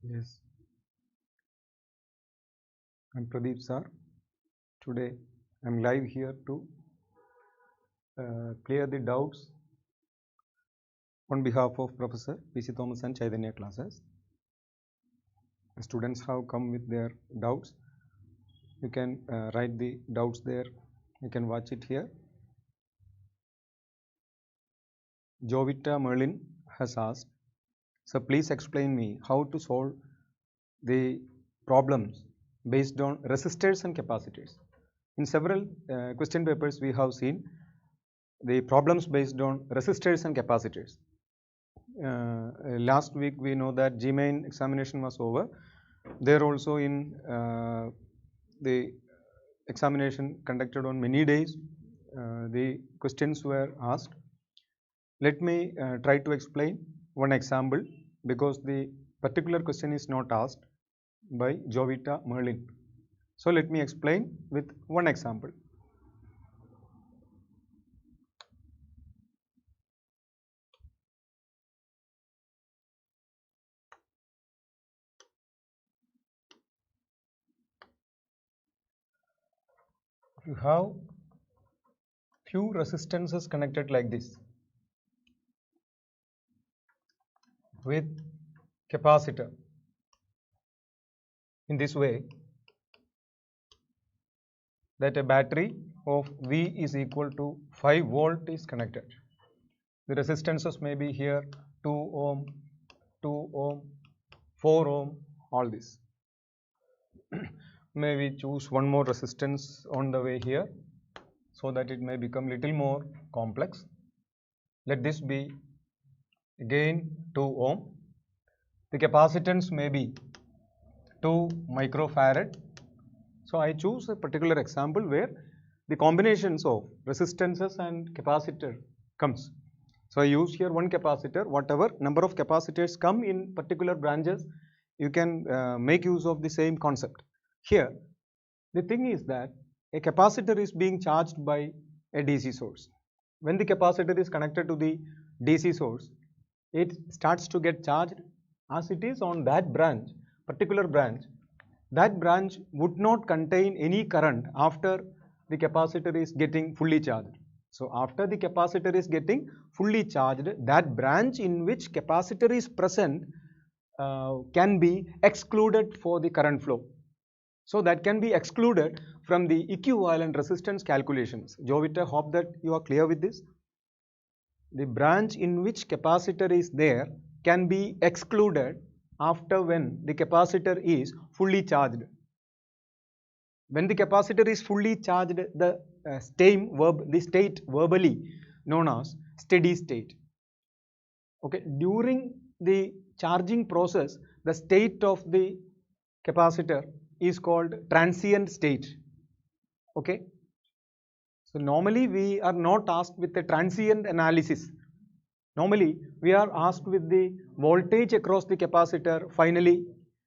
Yes, I'm Pradeep sir. Today I'm live here to clear the doubts on behalf of Professor P.C. Thomas and Chaitanya classes. The students have come with their doubts. You can write the doubts there. You can watch it here. Jovita Merlin has asked, so please explain me how to solve the problems based on resistors and capacitors. In several question papers we have seen the problems based on resistors and capacitors. Last week we know that GMAIN examination was over. There also in the examination conducted on many days, the questions were asked. Let me try to explain one example because the particular question is not asked by Jovita Merlin. So let me explain with one example. You have few resistances connected like this with capacitor. In this way, that a battery of V is equal to 5 volt is connected. The resistances may be here 2 ohm, 2 ohm, 4 ohm, all this. May we choose one more resistance on the way here so that it may become little more complex. Let this be again 2 ohm. The capacitance may be 2 microfarad. So I choose a particular example where the combinations of resistances and capacitor comes. So I use here one capacitor. Whatever number of capacitors come in particular branches, you can make use of the same concept. Here, the thing is that a capacitor is being charged by a DC source. When the capacitor is connected to the DC source, it starts to get charged as it is on that branch, particular branch. That branch would not contain any current after the capacitor is getting fully charged. So after the capacitor is getting fully charged, that branch in which capacitor is present can be excluded for the current flow. So that can be excluded from the equivalent resistance calculations. Jovita, hope that you are clear with this. The branch in which capacitor is there can be excluded after when the capacitor is fully charged. When the capacitor is fully charged, the state verbally known as steady state. Okay, during the charging process, the state of the capacitor is called transient state. Okay, so normally we are not asked with the transient analysis. Normally we are asked with the voltage across the capacitor, finally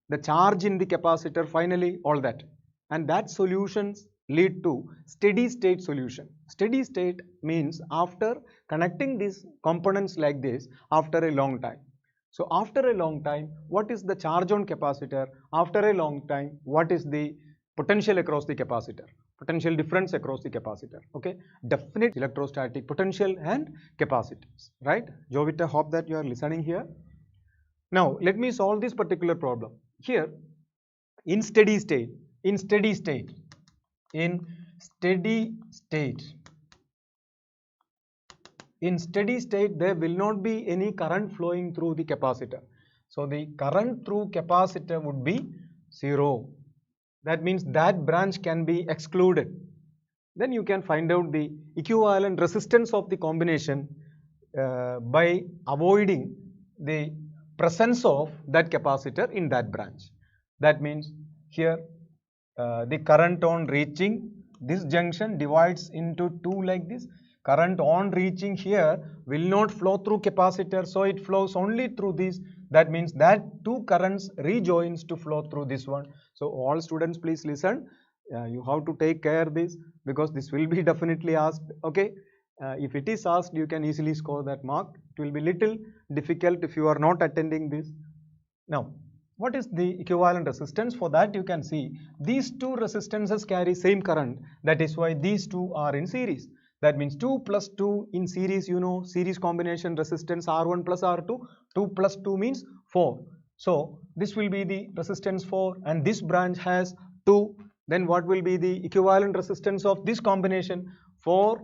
the charge in the capacitor, finally all that, and that solutions lead to steady state solution. Steady state means after connecting these components like this after a long time. So after a long time, what is the charge on capacitor? After a long time, what is the potential across the capacitor? Potential difference across the capacitor. Okay, definite electrostatic potential and capacitance, right? Jovita, hope that you are listening here. Now let me solve this particular problem. Here in steady state, in steady state, in steady state, in steady state there will not be any current flowing through the capacitor. So the current through capacitor would be 0. That means that branch can be excluded. Then you can find out the equivalent resistance of the combination by avoiding the presence of that capacitor in that branch. That means here the current on reaching this junction divides into 2 like this. Current on reaching here will not flow through capacitor, so it flows only through this. That means that 2 currents rejoins to flow through this one. So all students please listen. You have to take care of this because this will be definitely asked. Okay, if it is asked, you can easily score that mark. It will be little difficult if you are not attending this. Now what is the equivalent resistance? For that you can see these two resistances carry same current, that is why these two are in series. That means 2 plus 2 in series, you know, series combination resistance R1 plus R2, 2 plus 2 means 4. So this will be the resistance 4 and this branch has 2. Then what will be the equivalent resistance of this combination? 4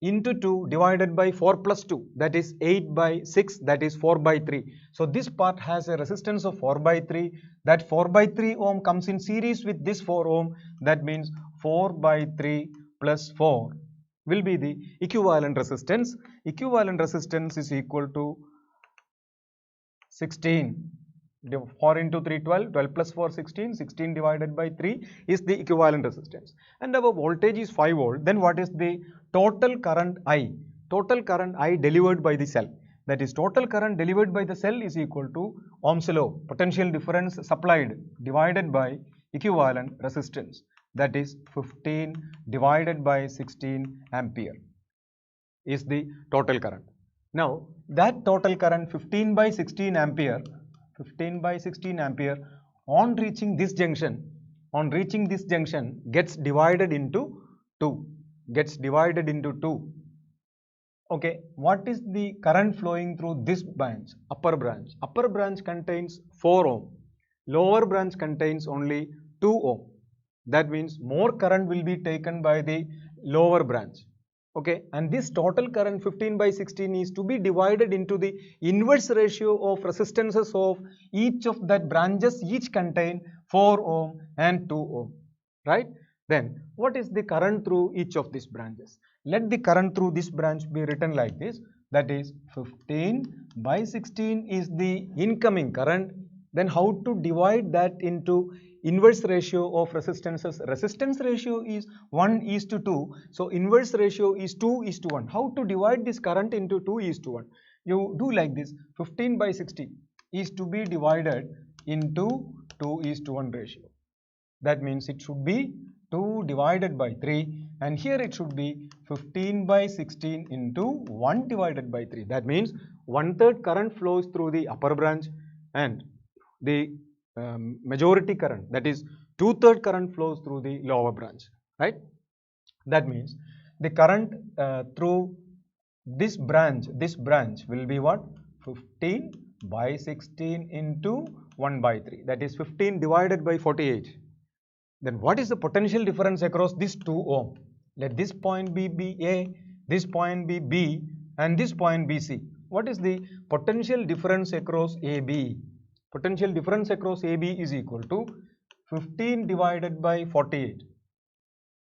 into 2 divided by 4 plus 2, that is 8 by 6, that is 4 by 3. So this part has a resistance of 4 by 3. That 4 by 3 ohm comes in series with this 4 ohm. That means 4 by 3 plus 4 will be the equivalent resistance. Equivalent resistance is equal to 16. 4 into 3, 12, 12 plus 4, 16, 16 divided by 3 is the equivalent resistance. And our voltage is 5 volt. Then what is the total current I? Total current I delivered by the cell. That is, total current delivered by the cell is equal to Ohm's law, potential difference supplied divided by equivalent resistance. That is 15 divided by 16 ampere is the total current. Now that total current 15 by 16 ampere on reaching this junction gets divided into 2. Okay, what is the current flowing through this branch? Upper branch contains 4 ohm, lower branch contains only 2 ohm. That means more current will be taken by the lower branch. Okay, and this total current 15 by 16 is to be divided into the inverse ratio of resistances of each of that branches. Each contain 4 ohm and 2 ohm, right? Then what is the current through each of these branches? Let the current through this branch be written like this. That is 15 by 16 is the incoming current. Then how to divide that into inverse ratio of resistances? Resistance ratio is 1:2. So inverse ratio is 2:1. How to divide this current into 2:1? You do like this. 15 by 60 is to be divided into 2:1 ratio. That means it should be 2 divided by 3, and here it should be 15 by 16 into 1 divided by 3. That means 1/3 current flows through the upper branch and the majority current, that is 2/3 current, flows through the lower branch, right? That means the current through this branch will be what? 15 by 16 into 1 by 3, that is 15 divided by 48. Then what is the potential difference across this 2 ohm? Let this point be A, this point be B, and this point be C. What is the potential difference across AB? Potential difference across AB is equal to 15 divided by 48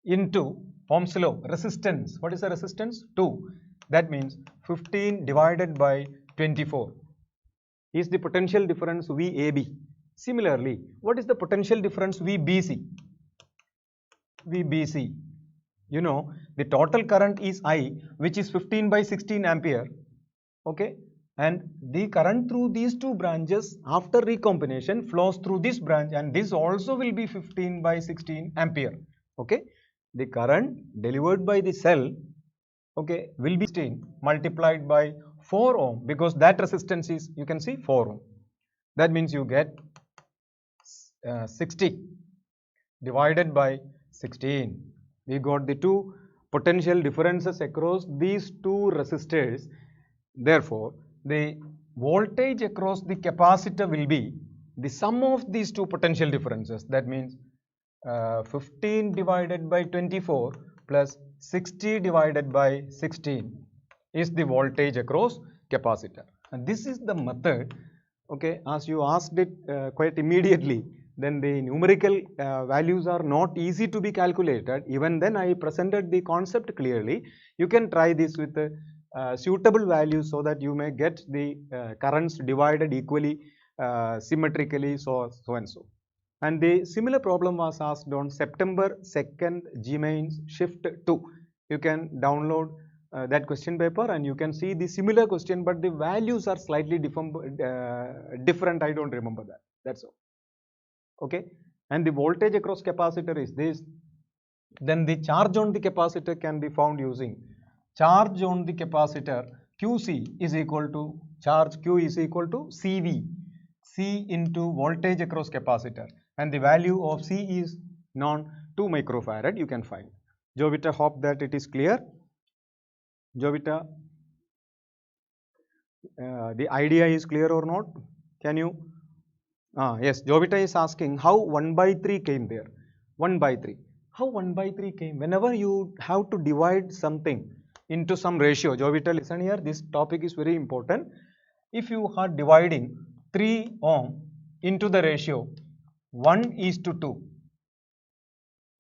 into Ohm's law, resistance. What is the resistance? 2. That means 15 divided by 24 is the potential difference VAB. Similarly, what is the potential difference VBC? VBC, you know, the total current is I, which is 15 by 16 ampere. Okay, and the current through these two branches after recombination flows through this branch, and this also will be 15 by 16 ampere. Okay, the current delivered by the cell, okay, will be 16 multiplied by 4 ohm, because that resistance is, you can see, 4 ohm. That means you get 60 divided by 16. We got the two potential differences across these two resistors. Therefore, the voltage across the capacitor will be the sum of these two potential differences. That means 15 divided by 24 plus 60 divided by 16 is the voltage across capacitor. And this is the method, okay, as you asked it quite immediately, then the numerical values are not easy to be calculated. Even then I presented the concept clearly. You can try this with suitable values so that you may get the currents divided equally, symmetrically, so and so. And the similar problem was asked on September 2nd GMains Shift 2. You can download that question paper and you can see the similar question, but the values are slightly different. I don't remember that. That's all. Okay, and the voltage across capacitor is this. Then the charge on the capacitor can be found using charge on the capacitor QC is equal to charge Q is equal to CV. C into voltage across capacitor, and the value of C is known, 2 microfarad you can find. Jovita, hope that it is clear. Jovita, the idea is clear or not? Can you? Yes, Jovita is asking how 1 by 3 came there. 1 by 3. How 1 by 3 came? Whenever you have to divide something into some ratio, Jovita, listen here, this topic is very important. If you are dividing 3 ohm into the ratio 1:2,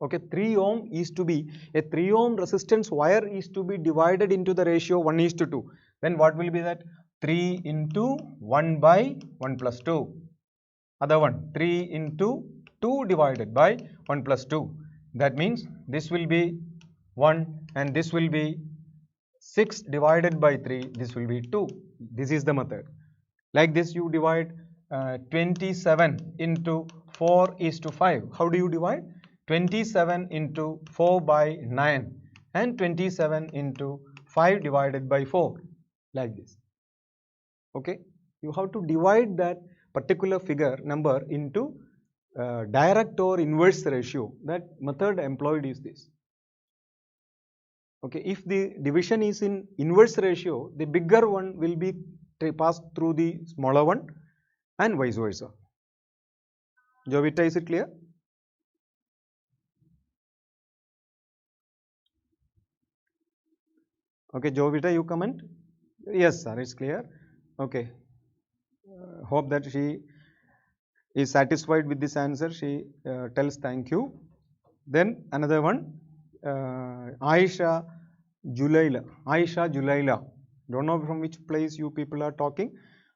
okay, 3 ohm is to be, a 3 ohm resistance wire is to be divided into the ratio 1:2. Then what will be that? 3 into 1 by 1 plus 2. Other one, 3 into 2 divided by 1 plus 2. That means this will be 1 and this will be 6 divided by 3. This will be 2. This is the method. Like this you divide 27 into 4:5. How do you divide? 27 into 4 by 9 and 27 into 5 divided by 4. Like this. Okay. You have to divide that particular figure number into direct or inverse ratio. That method employed is this. Okay, if the division is in inverse ratio, the bigger one will be passed through the smaller one and vice versa. Jovita, is it clear? Okay, Jovita, you comment? Yes, sir, it's clear. Okay. Hope that she is satisfied with this answer. She tells thank you. Then another one, Aisha Julaila. Don't know from which place you people are talking.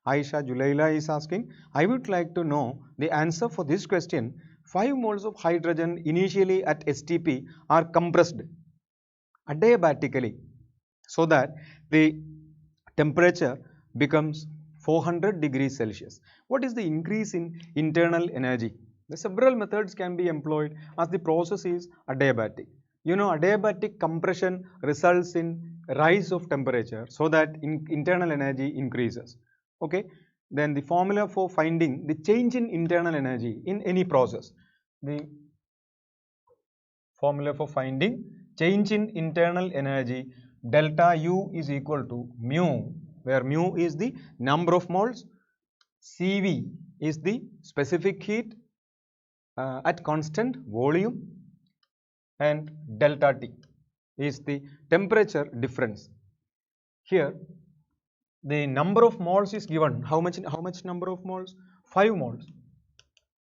Aisha Julaila is asking, I would like to know the answer for this question. 5 moles of hydrogen initially at STP are compressed adiabatically so that the temperature becomes 400 degrees Celsius. What is the increase in internal energy? The several methods can be employed as the process is adiabatic. You know, adiabatic compression results in rise of temperature so that internal energy increases. Okay, then the formula for finding the change in internal energy in any process. The formula for finding change in internal energy, delta U is equal to mu, where mu is the number of moles, Cv is the specific heat at constant volume, and delta T is the temperature difference. Here the number of moles is given. How much number of moles? 5 moles.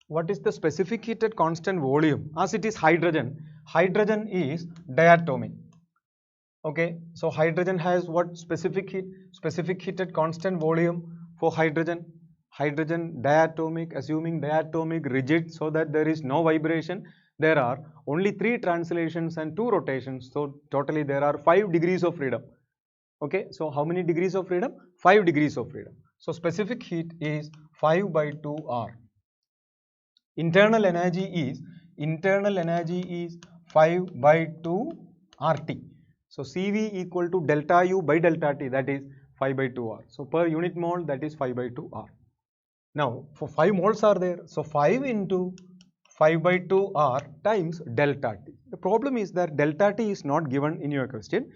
What is the specific heat at constant volume? As it is hydrogen, hydrogen is diatomic. Okay, so hydrogen has what specific heat? Specific heat at constant volume for hydrogen. Hydrogen diatomic, assuming diatomic rigid so that there is no vibration. There are only 3 translations and 2 rotations. So totally there are 5 degrees of freedom. Okay, so how many degrees of freedom? 5 degrees of freedom. So specific heat is 5 by 2 R. Internal energy is 5 by 2 RT. So Cv equal to delta U by delta T, that is 5 by 2 R. So per unit mole, that is 5 by 2 R. Now for 5 moles are there, so 5 into 5 by 2 R times delta T. The problem is that delta T is not given in your question.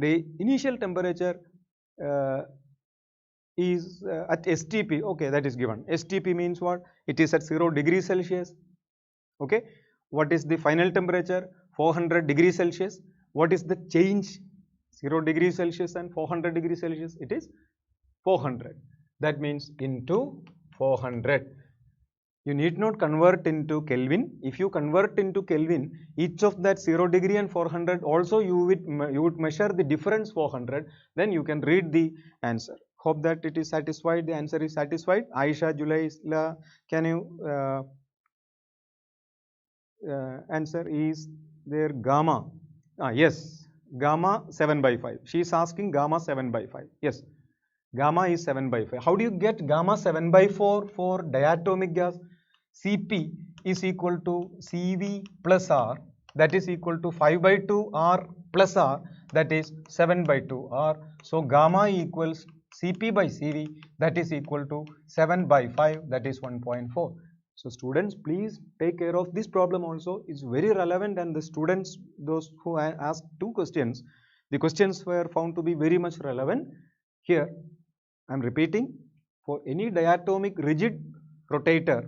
The initial temperature is at STP, okay, that is given. STP means what? It is at 0 degrees Celsius. Okay, what is the final temperature? 400 degrees Celsius. What is the change? 0 degrees Celsius and 400 degrees Celsius, it is 400. That means into 400. You need not convert into Kelvin. If you convert into Kelvin, each of that 0 degree and 400 also you would measure the difference 400. Then you can read the answer. Hope that it is satisfied. The answer is satisfied. Aisha Julaila, can you answer is there gamma? Yes, gamma 7 by 5. She is asking gamma 7 by 5. Yes, gamma is 7 by 5. How do you get gamma 7 by 4 for diatomic gas? Cp is equal to Cv plus R, that is equal to 5 by 2 R plus R, that is 7 by 2 R. So gamma equals Cp by Cv, that is equal to 7 by 5, that is 1.4. So students, please take care of this problem also. It's very relevant, and the students, those who asked 2 questions, the questions were found to be very much relevant. Here I am repeating, for any diatomic rigid rotator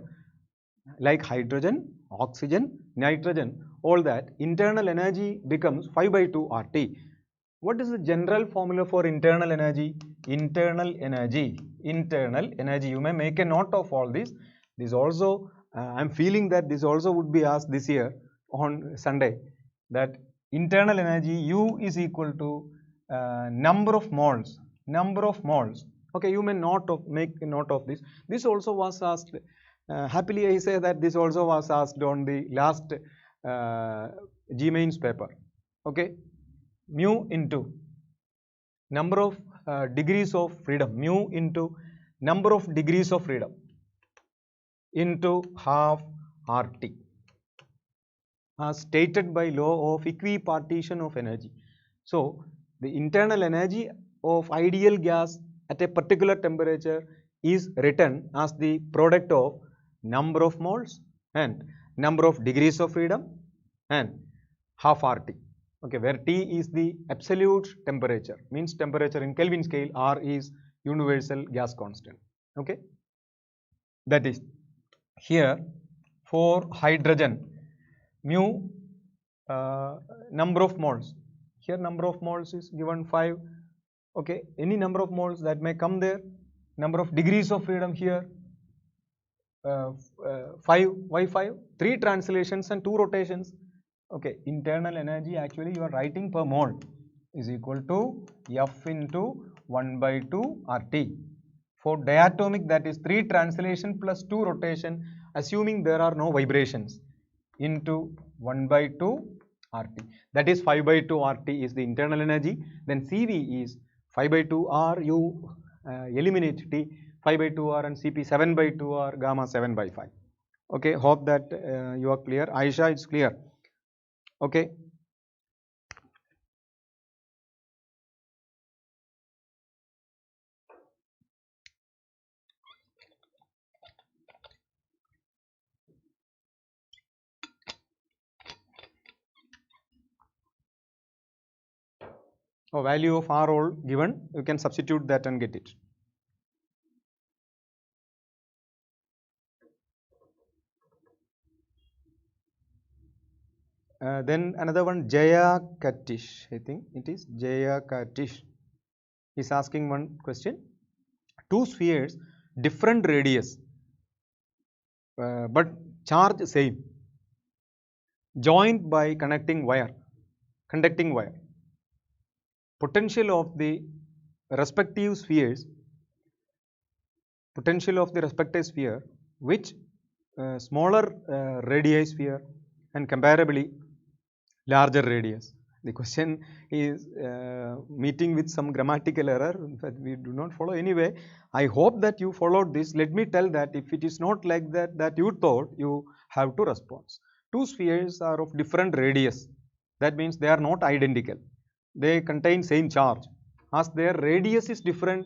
like hydrogen, oxygen, nitrogen, all that, internal energy becomes 5 by 2 RT. What is the general formula for internal energy? Internal energy, you may make a note of all this. This also, I am feeling that this also would be asked this year on Sunday, that internal energy U is equal to number of moles. Okay, you may make a note of this. This also was asked. Happily, I say that this also was asked on the last G-Mains paper. Okay, mu into number of degrees of freedom, mu into number of degrees of freedom into half RT, as stated by law of equipartition of energy. So the internal energy of ideal gas at a particular temperature is written as the product of number of moles and number of degrees of freedom and half RT. Okay, where T is the absolute temperature, means temperature in Kelvin scale, R is universal gas constant. Okay, that is here for hydrogen, mu number of moles. Here number of moles is given 5. Okay, any number of moles that may come there. Number of degrees of freedom here 5. Why 5? 3 translations and 2 rotations. Okay, internal energy actually you are writing per mole is equal to F into 1 by 2 RT. For diatomic, that is 3 translation plus 2 rotation, assuming there are no vibrations, into 1 by 2 RT. That is 5 by 2 RT is the internal energy. Then Cv is 5 by 2 R, you eliminate T, 5 by 2 R, and Cp 7 by 2 R, gamma 7 by 5. Okay, hope that you are clear. Aisha, it's clear. Okay. Value of R all given, you can substitute that and get it. Then another one, Jaya Katish, I think it is Jaya Katish, is asking one question. 2 spheres, different radius, but charge same, joined by conducting wire. Potential of the respective sphere, which smaller radii sphere and comparably larger radius. The question is meeting with some grammatical error that we do not follow. Anyway, I hope that you followed this. Let me tell that if it is not like that you thought, you have to respond. 2 spheres are of different radius. That means they are not identical. They contain same charge. As their radius is different,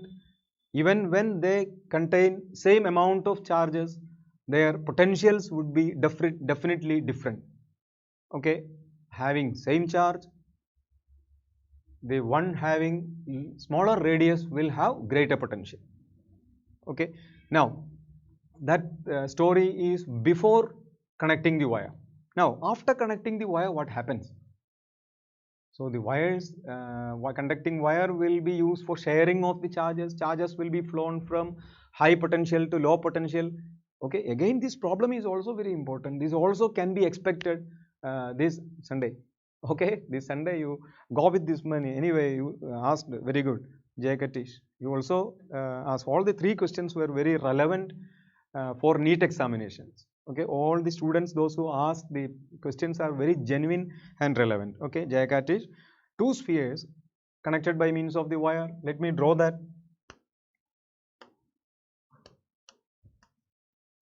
even when they contain same amount of charges, their potentials would be definitely different. Okay, having same charge, the one having smaller radius will have greater potential. Okay, now that story is before connecting the wire. Now after connecting the wire, what happens? So the wires, conducting wire will be used for sharing of the charges. Charges will be flown from high potential to low potential. Okay, again this problem is also very important. This also can be expected this Sunday. Okay, this Sunday you go with this money. Anyway, you asked very good, Jay Katish. You also asked, all the 3 questions were very relevant for NEET examinations. Okay, all the students, those who asked the questions are very genuine and relevant. Okay, Jay Katish, 2 spheres connected by means of the wire. Let me draw that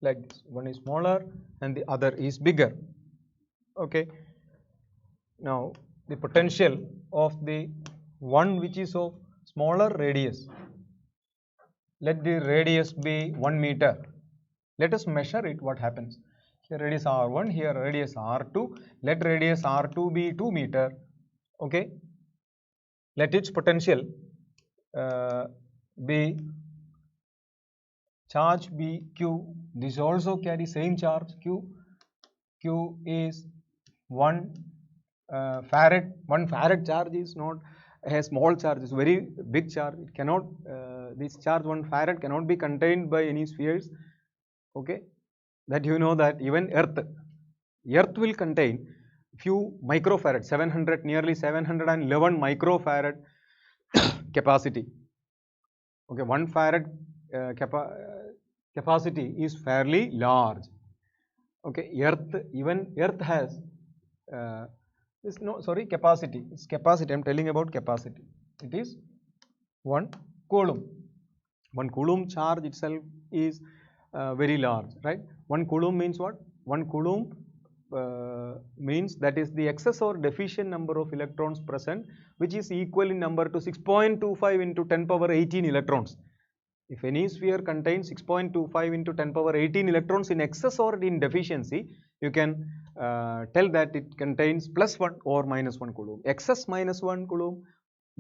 like this. One is smaller and the other is bigger. Okay, now the potential of the one which is of smaller radius let the radius be 1 meter. Let us measure it, what happens. Here radius r1, here radius r2. Let radius r2 be 2 meter. Okay. Let its potential be charge be q. This also carry same charge q. Q is 1 farad. 1 farad charge is not a small charge, it's very big charge. It cannot, this charge 1 farad cannot be contained by any spheres. Okay, that you know that even earth will contain few microfarad, 700, nearly 711 microfarad capacity. Okay, 1 farad capacity is fairly large. Okay, even earth has capacity. It's capacity. I'm telling about capacity. It is 1 coulomb. 1 coulomb charge itself is very large, right? 1 coulomb means what? 1 coulomb means that is the excess or deficient number of electrons present, which is equal in number to 6.25 into 10 power 18 electrons. If any sphere contains 6.25 into 10 power 18 electrons in excess or in deficiency, you can tell that it contains plus 1 or minus 1 coulomb. Excess minus 1 coulomb,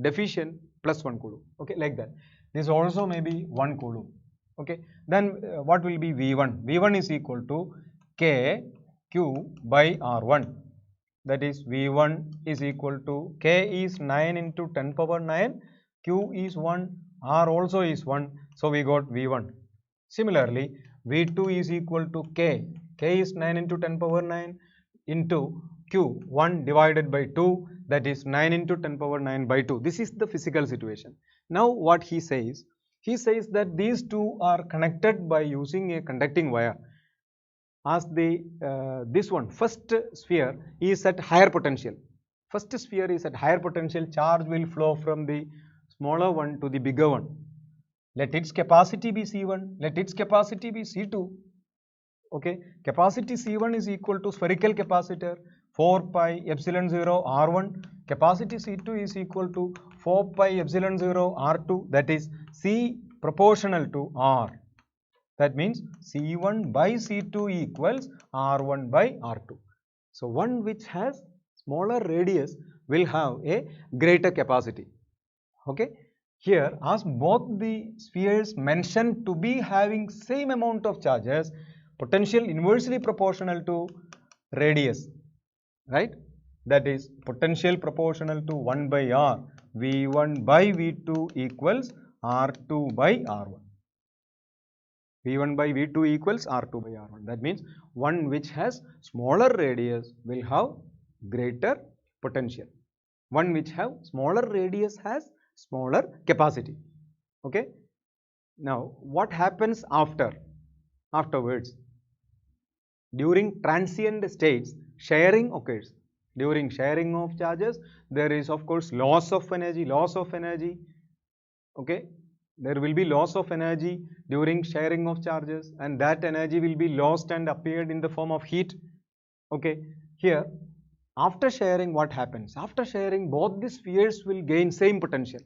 deficient plus 1 coulomb. Okay, like that. This also may be 1 coulomb. Okay, then what will be V1? V1 is equal to K Q by R1. That is V1 is equal to K is 9 into 10 power 9, Q is 1, R also is 1. So we got V1. Similarly, V2 is equal to K. K is 9 into 10 power 9 into Q, 1 divided by 2, that is 9 into 10 power 9 by 2. This is the physical situation. Now what he says that these two are connected by using a conducting wire. As the this one, first sphere is at higher potential. First sphere is at higher potential, charge will flow from the smaller one to the bigger one. Let its capacity be C1, let its capacity be C2. Okay, capacity C1 is equal to spherical capacitor 4 pi epsilon 0 R1. Capacity C2 is equal to 4 pi epsilon 0 R2, that is C proportional to R. That means C1 by C2 equals R1 by R2. So one which has smaller radius will have a greater capacity. Okay, here as both the spheres mentioned to be having same amount of charges, potential inversely proportional to radius, right? That is potential proportional to 1 by R. V1 by V2 equals R2 by R1. V1 by V2 equals R2 by R1. That means one which has smaller radius will have greater potential. One which have smaller radius has smaller capacity. Okay. Now what happens afterwards? During transient states, sharing occurs. During sharing of charges, there is of course loss of energy. Okay, there will be loss of energy during sharing of charges, and that energy will be lost and appeared in the form of heat. Okay, here after sharing, what happens? After sharing, both the spheres will gain same potential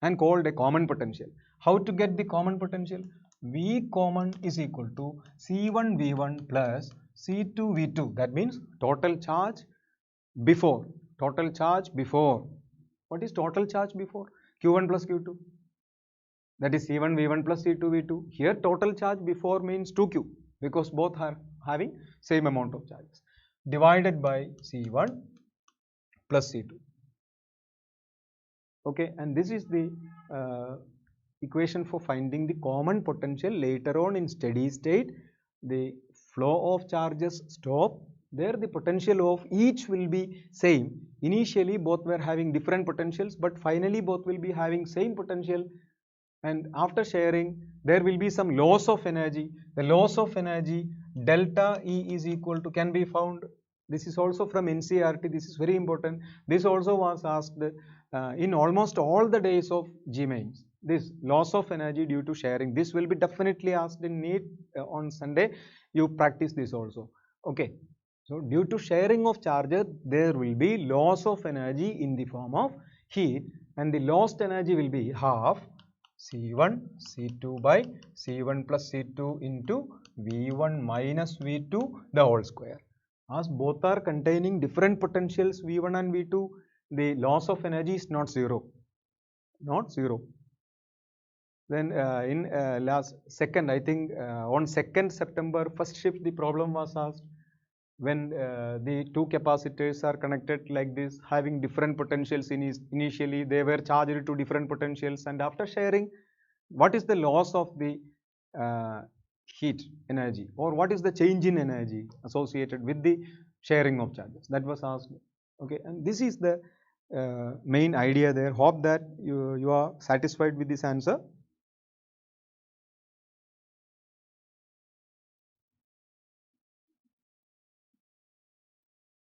and called a common potential. How to get the common potential? V common is equal to C1 V1 plus C2 V2. That means total charge before. Total charge before. What is total charge before? Q1 plus Q2. That is C1 V1 plus C2 V2. Here total charge before means 2Q, because both are having same amount of charges, divided by C1 plus C2. Okay, and this is the equation for finding the common potential. Later on in steady state, the flow of charges stop. There the potential of each will be same. Initially both were having different potentials, but finally both will be having same potential. And after sharing, there will be some loss of energy. The loss of energy delta E is equal to, can be found. This is also from NCERT. This is very important. This also was asked in almost all the days of GMAINS. This loss of energy due to sharing. This will be definitely asked in NEET on Sunday. You practice this also. Okay. So due to sharing of charges, there will be loss of energy in the form of heat, and the lost energy will be half C1 C2 by C1 plus C2 into V1 minus V2 the whole square. As both are containing different potentials V1 and V2, the loss of energy is not zero. Then in last second, I think on 2nd September first shift, the problem was asked when the two capacitors are connected like this, having different potentials. Initially they were charged to different potentials, and after sharing, what is the loss of the heat energy, or what is the change in energy associated with the sharing of charges? That was asked. Okay, and this is the main idea there. Hope that you are satisfied with this answer.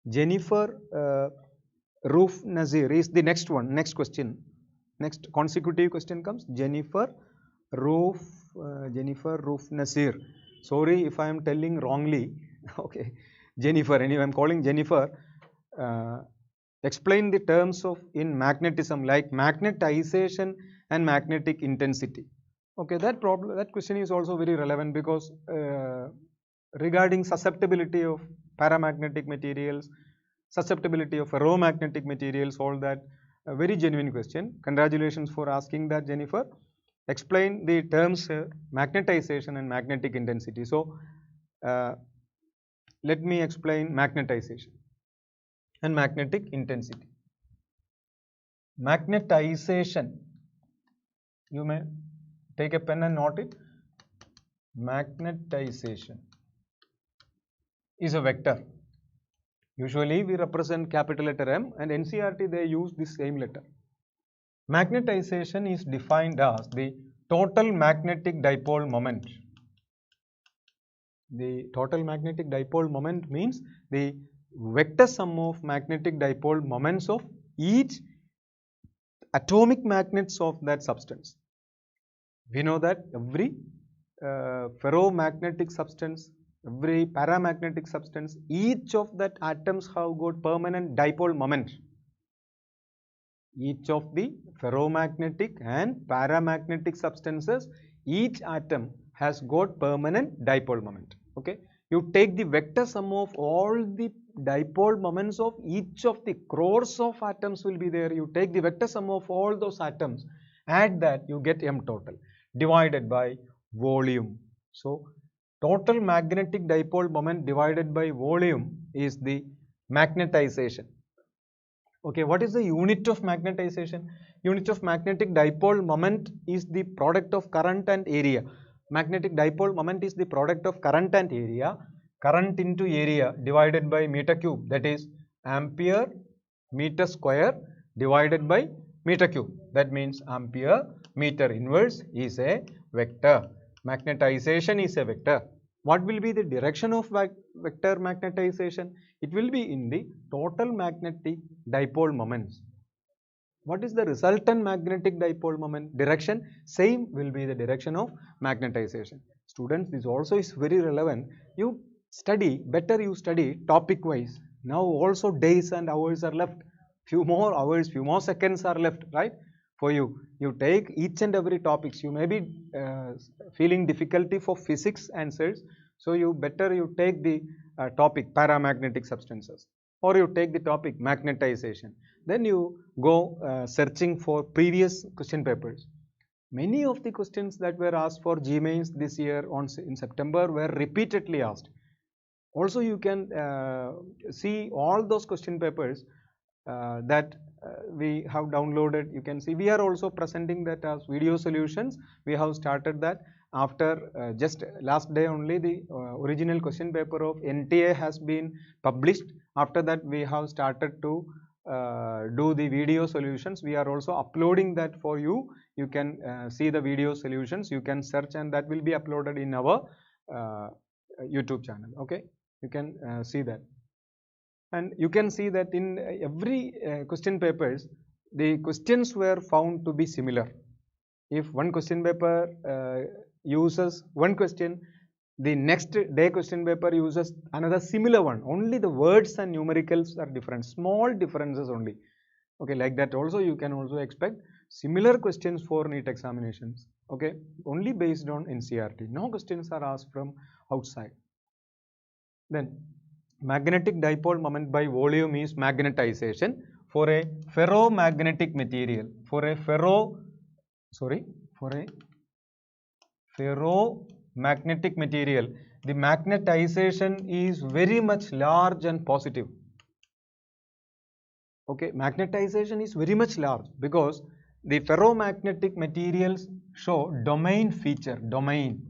Jennifer Roof Nazir is the next one. Next question. Next consecutive question comes Jennifer Roof Nazir. Sorry if I am telling wrongly. Okay, Jennifer. Anyway, I am calling Jennifer. Explain the terms of in magnetism, like magnetization and magnetic intensity. Okay, that question is also very relevant, because regarding susceptibility of paramagnetic materials, susceptibility of ferromagnetic materials, all that, a very genuine question. Congratulations for asking that, Jennifer. Explain the terms magnetization and magnetic intensity. So let me explain magnetization and magnetic intensity. Magnetization, you may take a pen and note it. Magnetization is a vector. Usually we represent capital letter M, and NCERT they use the same letter. Magnetization is defined as the total magnetic dipole moment. The total magnetic dipole moment means the vector sum of magnetic dipole moments of each atomic magnets of that substance. We know that every ferromagnetic substance, every paramagnetic substance, each of that atoms have got permanent dipole moment. Each of the ferromagnetic and paramagnetic substances, each atom has got permanent dipole moment. Okay, you take the vector sum of all the dipole moments of each of the crores of atoms will be there. You take the vector sum of all those atoms, add that, you get M total divided by volume. So total magnetic dipole moment divided by volume is the magnetization. Okay, what is the unit of magnetization? Unit of magnetic dipole moment is the product of current and area. Magnetic dipole moment is the product of current and area. Current into area divided by meter cube, that is ampere meter square divided by meter cube. That means ampere meter inverse is a vector. Magnetization is a vector. What will be the direction of vector magnetization? It will be in the total magnetic dipole moments. What is the resultant magnetic dipole moment? Direction, same will be the direction of magnetization. Students, this also is very relevant. You study, better you study topic wise. Now also days and hours are left. Few more hours, few more seconds are left, right? For you, you take each and every topics. You may be feeling difficulty for physics answers, so you better you take the topic paramagnetic substances, or you take the topic magnetization. Then you go searching for previous question papers. Many of the questions that were asked for GMains this year in September were repeatedly asked. Also, you can see all those question papers that we have downloaded. You can see we are also presenting that as video solutions. We have started that after just last day only. The original question paper of NTA has been published. After that, we have started to do the video solutions. We are also uploading that for you. You can see the video solutions. You can search, and that will be uploaded in our YouTube channel. Okay, you can see that. And you can see that in every question papers, the questions were found to be similar. If one question paper uses one question, the next day question paper uses another similar one. Only the words and numericals are different, small differences only. Okay, like that also you can also expect. similar questions for NEET examinations, okay, only based on NCERT. No questions are asked from outside. Then magnetic dipole moment by volume is magnetization for a ferromagnetic material. For a ferromagnetic material, the magnetization is very much large and positive. Okay, magnetization is very much large because the ferromagnetic materials show domain feature, domain.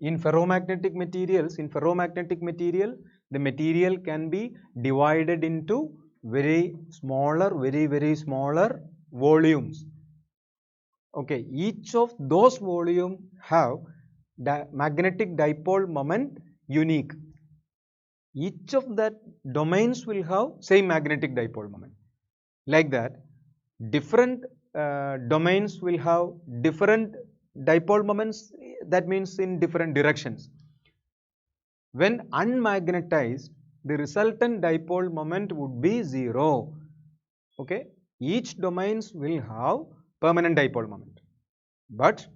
In ferromagnetic material, the material can be divided into very smaller volumes. Okay, each of those volumes have magnetic dipole moment unique. Each of that domains will have same magnetic dipole moment. Like that, different domains will have different dipole moments, that means in different directions. When unmagnetized, the resultant dipole moment would be 0. Okay, each domains will have permanent dipole moment, but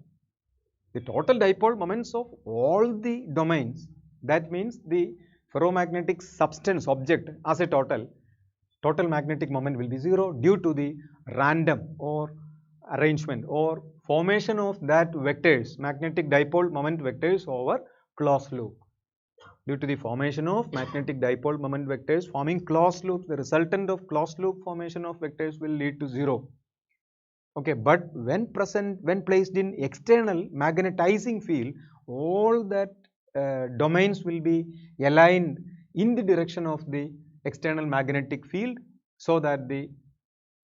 the total dipole moments of all the domains, that means the ferromagnetic substance object as a total magnetic moment will be 0 due to the random or arrangement or formation of that vectors, magnetic dipole moment vectors over closed loop. Due to the formation of magnetic dipole moment vectors forming closed loop, the resultant of closed loop formation of vectors will lead to 0. Okay, but when placed in external magnetizing field, all that domains will be aligned in the direction of the external magnetic field, so that the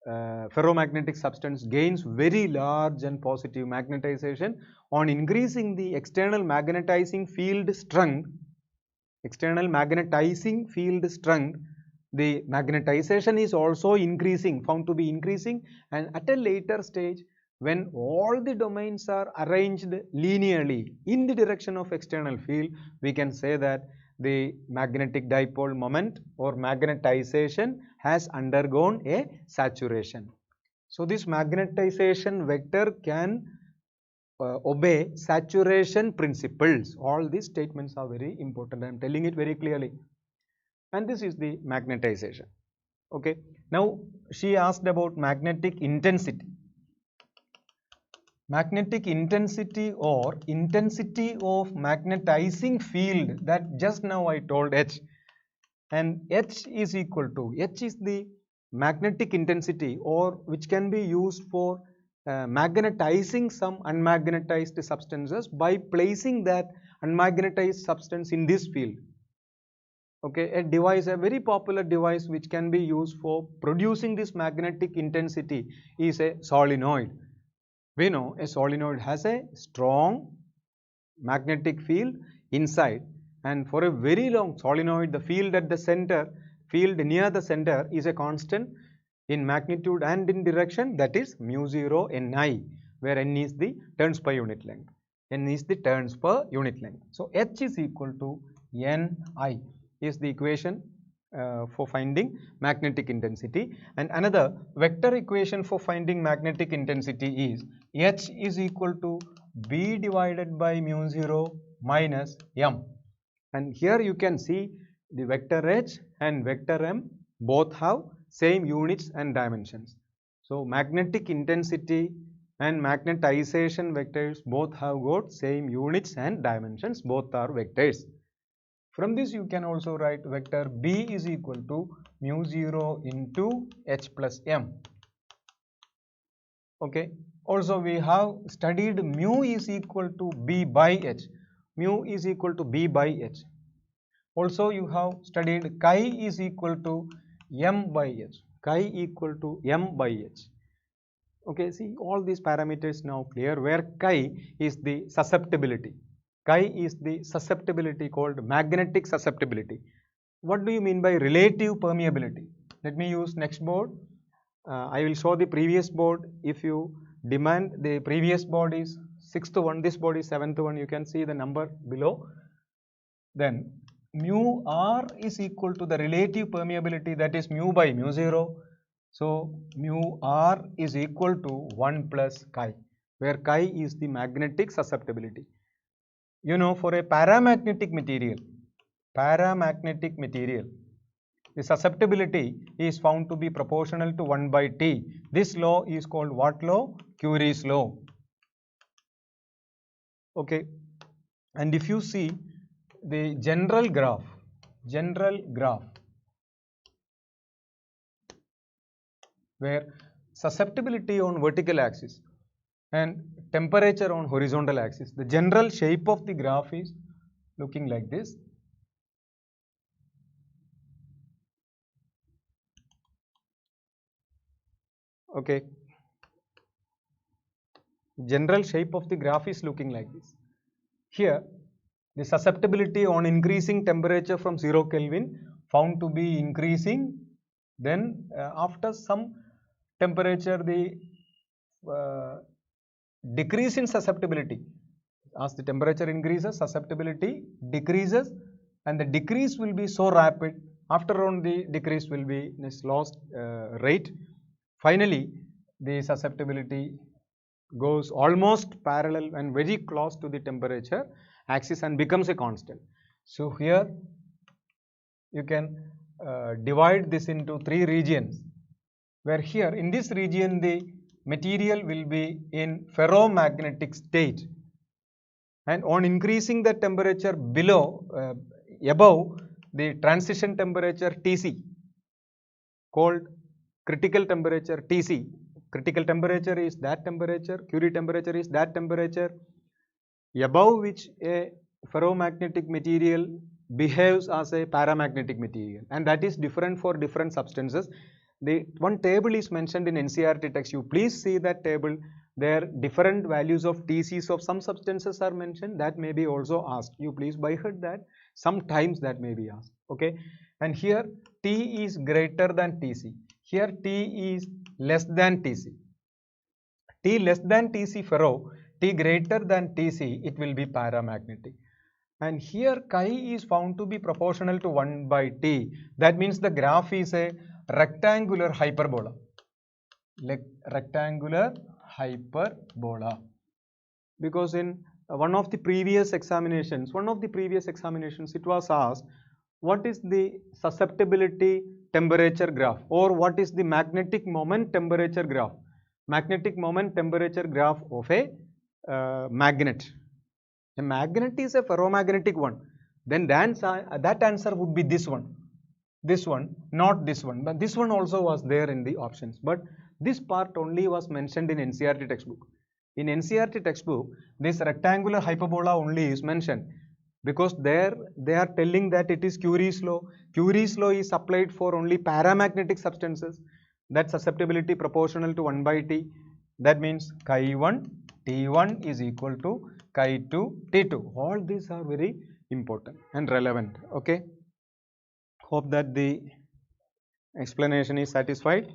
ferromagnetic substance gains very large and positive magnetization. On increasing the external magnetizing field strength, the magnetization is also increasing, found to be increasing, and at a later stage, when all the domains are arranged linearly in the direction of external field, we can say that the magnetic dipole moment or magnetization has undergone a saturation. So this magnetization vector can obey saturation principles. All these statements are very important. I am telling it very clearly. And this is the magnetization. Okay. Now she asked about magnetic intensity. Magnetic intensity or intensity of magnetizing field, that just now I told H, and H is equal to, H is the magnetic intensity or which can be used for magnetizing some unmagnetized substances by placing that unmagnetized substance in this field. Okay, a device, a very popular device which can be used for producing this magnetic intensity is a solenoid. We know a solenoid has a strong magnetic field inside, and for a very long solenoid, the field at the center, field near the center is a constant in magnitude and in direction, that is mu0 Ni, where N is the turns per unit length. N is the turns per unit length. So H is equal to Ni is the equation for finding magnetic intensity, and another vector equation for finding magnetic intensity is H is equal to B divided by mu0 minus M, and here you can see the vector H and vector M both have same units and dimensions. So magnetic intensity and magnetization vectors both have got same units and dimensions, both are vectors. From this you can also write vector B is equal to mu0 into H plus M. Okay. Also we have studied mu is equal to B by H. Mu is equal to B by H. Also you have studied chi is equal to M by H. Chi equal to M by H. Okay, see all these parameters now clear, where chi is the susceptibility. Chi is the susceptibility called magnetic susceptibility. What do you mean by relative permeability? Let me use next board. I will show the previous board. If you demand, the previous board is 6th one, this board is 7th one. You can see the number below. Then mu r is equal to the relative permeability, that is mu by mu0. So mu r is equal to 1 plus chi, where chi is the magnetic susceptibility. You know, for a paramagnetic material, the susceptibility is found to be proportional to 1 by T. This law is called what law? Curie's law. Okay. And if you see the general graph, where susceptibility on vertical axis and temperature on horizontal axis, the general shape of the graph is looking like this. Okay. General shape of the graph is looking like this. Here, the susceptibility on increasing temperature from 0 Kelvin found to be increasing. Then after some temperature, the decrease in susceptibility. As the temperature increases, susceptibility decreases, and the decrease will be so rapid. After on, the decrease will be in a slow rate. Finally, the susceptibility goes almost parallel and very close to the temperature axis and becomes a constant. So here you can divide this into 3 regions, where here in this region the material will be in ferromagnetic state, and on increasing the temperature above the transition temperature Tc, called critical temperature Tc. Critical temperature is that temperature, Curie temperature is that temperature above which a ferromagnetic material behaves as a paramagnetic material, and that is different for different substances. The one table is mentioned in NCERT text. You please see that table. There different values of Tc's of some substances are mentioned. That may be also asked. You please by heart that sometimes that may be asked. Okay, and here T is greater than Tc. Here T is less than Tc. T less than Tc ferro, T greater than Tc, it will be paramagnetic. And here chi is found to be proportional to 1 by T. That means the graph is a rectangular hyperbola. Rectangular hyperbola. Because in one of the previous examinations, it was asked, what is the susceptibility temperature graph, or what is the magnetic moment temperature graph? Magnetic moment temperature graph of a magnet. A magnet is a ferromagnetic one. Then that answer would be this one, not this one. But this one also was there in the options. But this part only was mentioned in NCERT textbook. In NCERT textbook, this rectangular hyperbola only is mentioned, because there they are telling that it is Curie's law. Curie's law is applied for only paramagnetic substances. That susceptibility proportional to 1 by T. That means chi1 T1 is equal to chi2 T2. All these are very important and relevant. Okay. Hope that the explanation is satisfied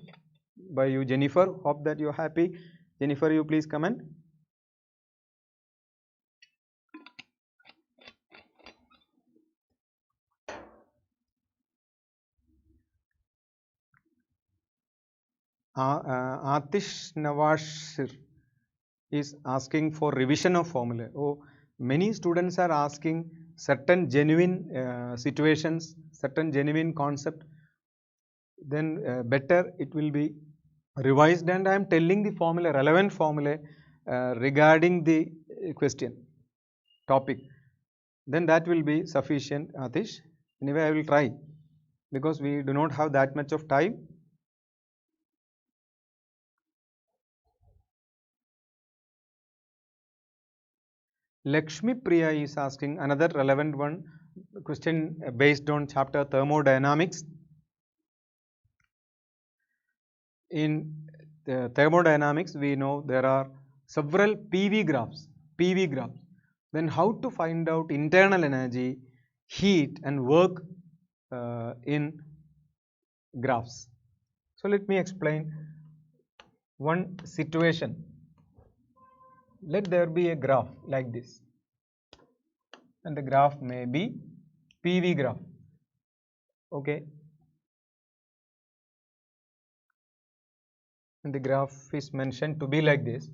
by you, Jennifer. Hope that you are happy. Jennifer, you please comment. Atish Nawashir is asking for revision of formula. Oh, many students are asking certain genuine situations, certain genuine concept. Then better it will be revised, and I am telling the formula, relevant formula regarding the question topic. Then that will be sufficient, Atish. Anyway, I will try, because we do not have that much of time. Lakshmi Priya is asking another relevant one question based on chapter thermodynamics. In thermodynamics, we know there are several PV graphs. Then how to find out internal energy, heat and work in graphs. So let me explain one situation. Let there be a graph like this, and the graph may be PV graph. Okay. and the graph is mentioned to be like this.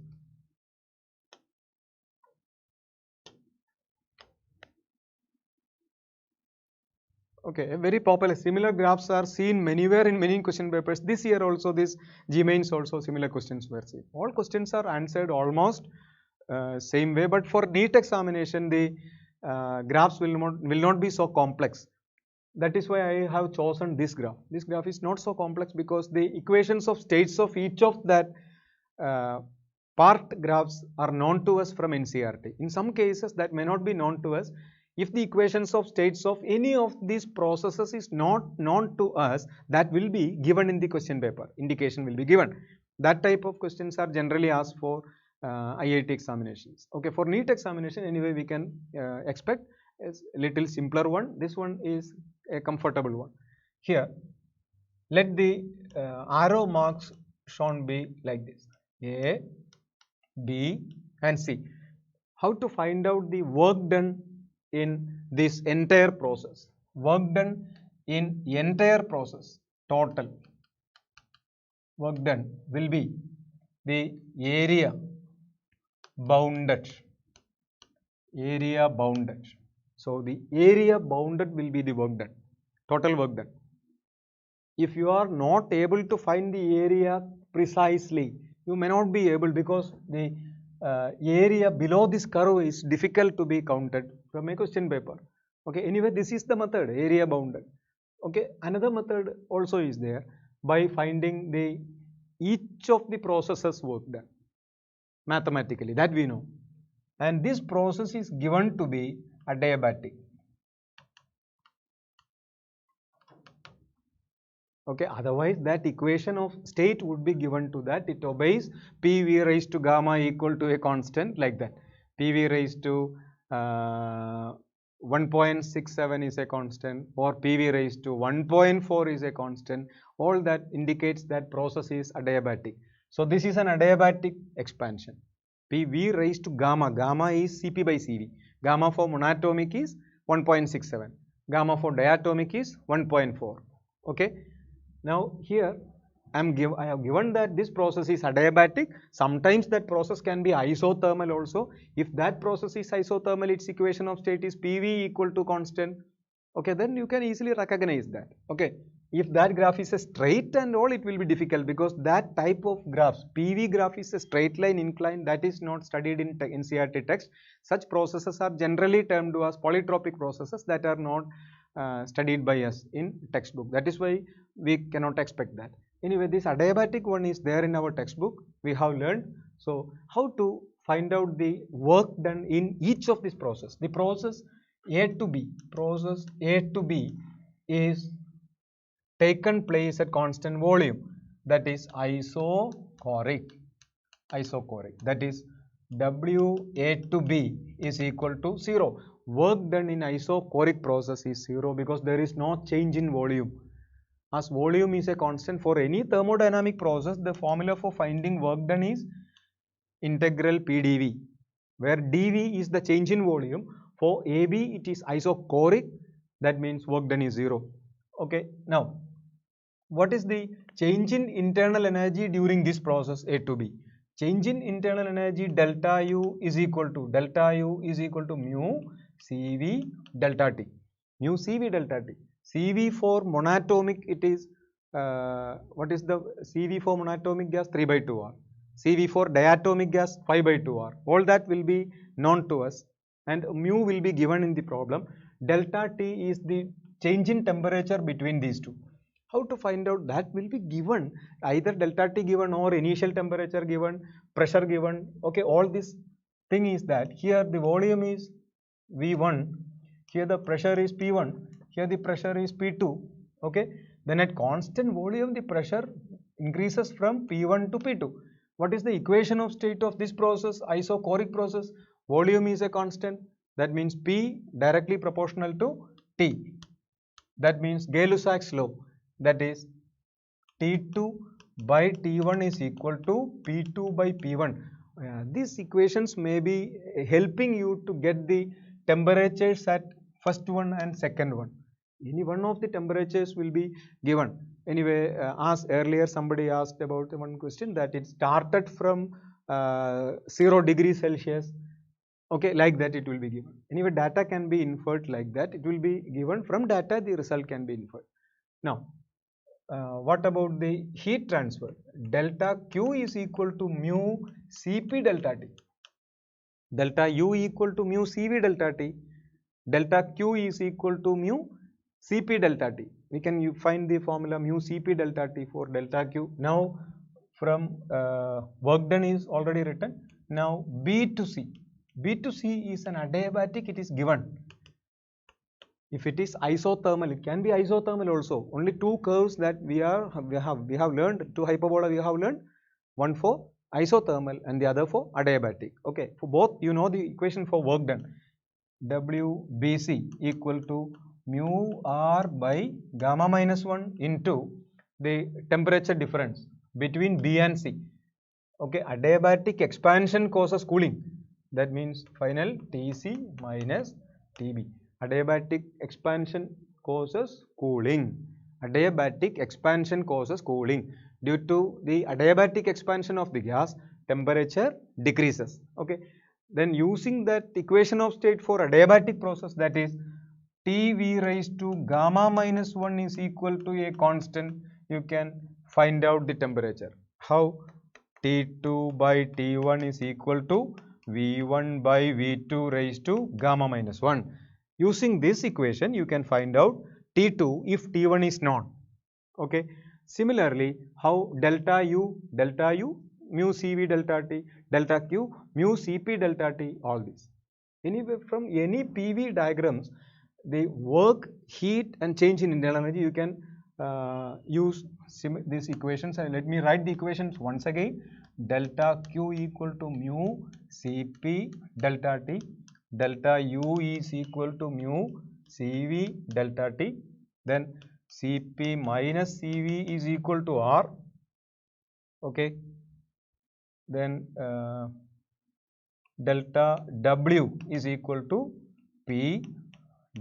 Okay, a very popular similar graphs are seen anywhere in many question papers. This year also, this GMains also similar questions were seen. All questions are answered almost same way, but for NEET examination, the graphs will not be so complex. That is why I have chosen this graph. This graph is not so complex because the equations of states of each of that part graphs are known to us from NCERT. In some cases, that may not be known to us. If the equations of states of any of these processes is not known to us, that will be given in the question paper. Indication will be given. That type of questions are generally asked for IIT examinations. Okay, for NEET examination, anyway, we can expect a little simpler one. This one is a comfortable one. Here, let the arrow marks shown be like this: A, B, and C. How to find out the work done in this entire process? Work done in entire process, total work done will be the area bounded. Area bounded. So the area bounded will be the work done, total work done. If you are not able to find the area precisely, you may not be able, because the area below this curve is difficult to be counted from a question paper. Okay, anyway, this is the method, area bounded. Okay, another method also is there by finding the each of the processes work done mathematically, that we know. And this process is given to be adiabatic. Okay, otherwise that equation of state would be given to that. It obeys PV raised to gamma equal to a constant, like that. PV raised to 1.67 is a constant, or PV raised to 1.4 is a constant. All that indicates that process is adiabatic. So this is an adiabatic expansion. PV raised to gamma. Gamma is Cp by Cv. Gamma for monatomic is 1.67. Gamma for diatomic is 1.4. Okay. Now here I have given that this process is adiabatic. Sometimes that process can be isothermal also. If that process is isothermal, its equation of state is PV equal to constant. Okay, then you can easily recognize that. Okay, if that graph is a straight and all, it will be difficult, because that type of graphs, PV graph is a straight line incline, that is not studied in NCERT text. Such processes are generally termed as polytropic processes that are not studied by us in textbook. That is why we cannot expect that. Anyway, this adiabatic one is there in our textbook. We have learned. So how to find out the work done in each of this process? The process A to B is taken place at constant volume. That is isochoric. That is WA to B is equal to 0. Work done in isochoric process is 0 because there is no change in volume. As volume is a constant for any thermodynamic process, the formula for finding work done is integral PdV, where dV is the change in volume. For AB, it is isochoric, that means work done is 0. Okay, now what is the change in internal energy during this process A to B? Change in internal energy delta U is equal to mu Cv delta T. Mu Cv delta T. Cv for monatomic, it is what is the Cv for monatomic gas? 3 by 2R. Cv for diatomic gas 5 by 2R. All that will be known to us, and mu will be given in the problem. Delta T is the change in temperature between these two. How to find out? That will be given, either delta T given or initial temperature given, pressure given. Okay, all this thing is that here the volume is V1, here the pressure is P1, here the pressure is P2. Okay, then at constant volume the pressure increases from P1 to P2. What is the equation of state of this process, isochoric process? Volume is a constant, that means P directly proportional to T. That means Gay-Lussac's law, that is T2 by T1 is equal to P2 by P1. These equations may be helping you to get the temperatures at first one and second one. Any one of the temperatures will be given. Anyway, as earlier somebody asked about one question that it started from 0 degrees Celsius. Okay, like that it will be given. Anyway, data can be inferred like that. It will be given from data, the result can be inferred. Now, what about the heat transfer? Delta Q is equal to mu Cp delta T. Delta U equal to mu Cv delta T. Delta Q is equal to mu Cp delta T. We can find the formula mu Cp delta T for delta Q. Now, from work done is already written. Now, B to C. B to C is an adiabatic, it is given. If it is isothermal, it can be isothermal also. Only two curves that we have learned, two hyperbola we have learned, one for isothermal and the other for adiabatic. Okay, for both you know the equation for work done. WBC equal to mu R by gamma minus 1 into the temperature difference between B and C. Okay, adiabatic expansion causes cooling. That means final Tc minus Tb. Adiabatic expansion causes cooling. Adiabatic expansion causes cooling. Due to the adiabatic expansion of the gas, temperature decreases. Okay. Then using that equation of state for adiabatic process, that is Tv raised to gamma minus 1 is equal to a constant, you can find out the temperature. How? T2 by T1 is equal to V1 by V2 raised to gamma minus 1. Using this equation, you can find out T2 if T1 is known. Okay. Similarly, how delta U, mu Cv delta T, delta Q, mu Cp delta T, all this. Anyway, from any PV diagrams, the work, heat and change in internal energy, you can use these equations. And let me write the equations once again. Delta Q equal to mu Cp delta T. Delta U is equal to mu Cv delta T. Then Cp minus Cv is equal to R. Okay. Then delta W is equal to P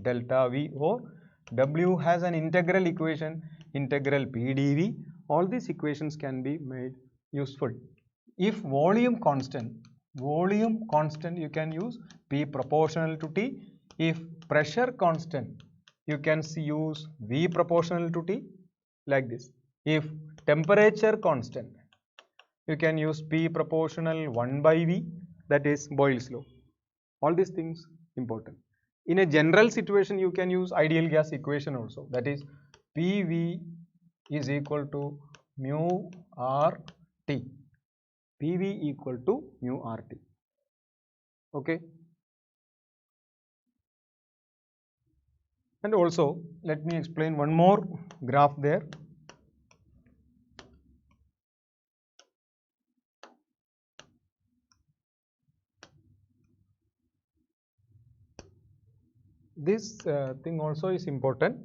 delta V, or W has an integral equation, integral P dV. All these equations can be made useful. If volume constant, you can use P proportional to T. If pressure constant, you can use V proportional to T, like this. If temperature constant, you can use P proportional 1 by V, that is Boyle's law. All these things important. In a general situation, you can use ideal gas equation also, that is PV is equal to mu RT. PV equal to mu RT. Okay. And also, let me explain one more graph there. This thing also is important.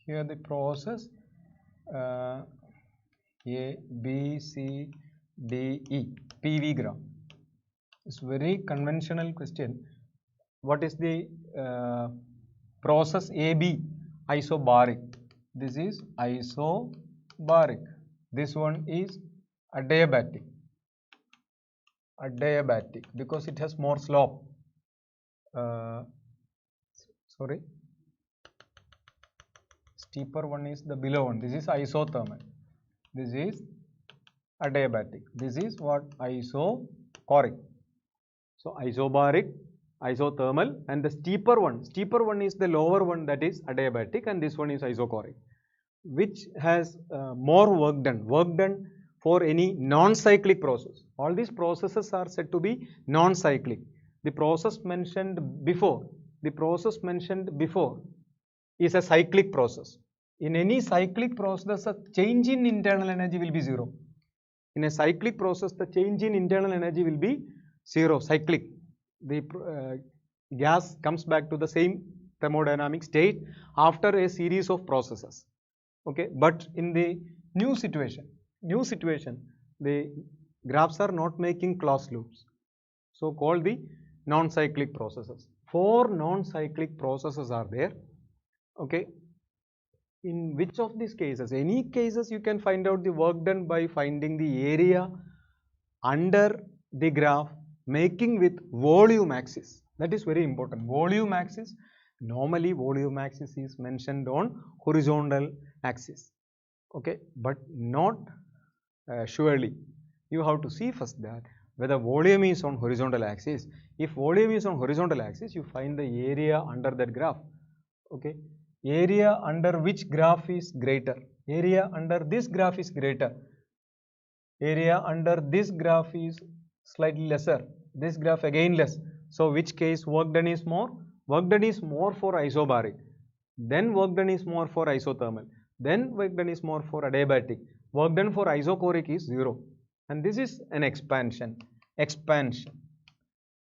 Here the process A, B, C, D, E, PV graph. It's very conventional question. What is the process AB? Isobaric. This is isobaric. This one is adiabatic. Adiabatic because it has more slope. Sorry. Steeper one is the below one. This is isothermal. This is adiabatic. This is what? Isochoric. So isobaric, isothermal, and the steeper one is the lower one, that is adiabatic, and this one is isochoric. Which has more work done for any non-cyclic process. All these processes are said to be non-cyclic. The process mentioned before is a cyclic process. In any cyclic process, a change in internal energy will be 0. In a cyclic process, the change in internal energy will be 0, cyclic. The gas comes back to the same thermodynamic state after a series of processes. Okay, but in the new situation, the graphs are not making closed loops, so called the non-cyclic processes. 4 non-cyclic processes are there. Okay, in which of these cases, any cases you can find out the work done by finding the area under the graph making with volume axis. That is very important. Volume axis, normally volume axis is mentioned on horizontal axis. Okay, but not surely. You have to see first that whether volume is on horizontal axis. If volume is on horizontal axis, you find the area under that graph. Okay, area under which graph is greater? Area under this graph is greater. Area under this graph is slightly lesser. This graph again less. So which case work done is more? Work done is more for isobaric. Then work done is more for isothermal. Then work done is more for adiabatic. Work done for isochoric is 0. And this is an expansion. Expansion.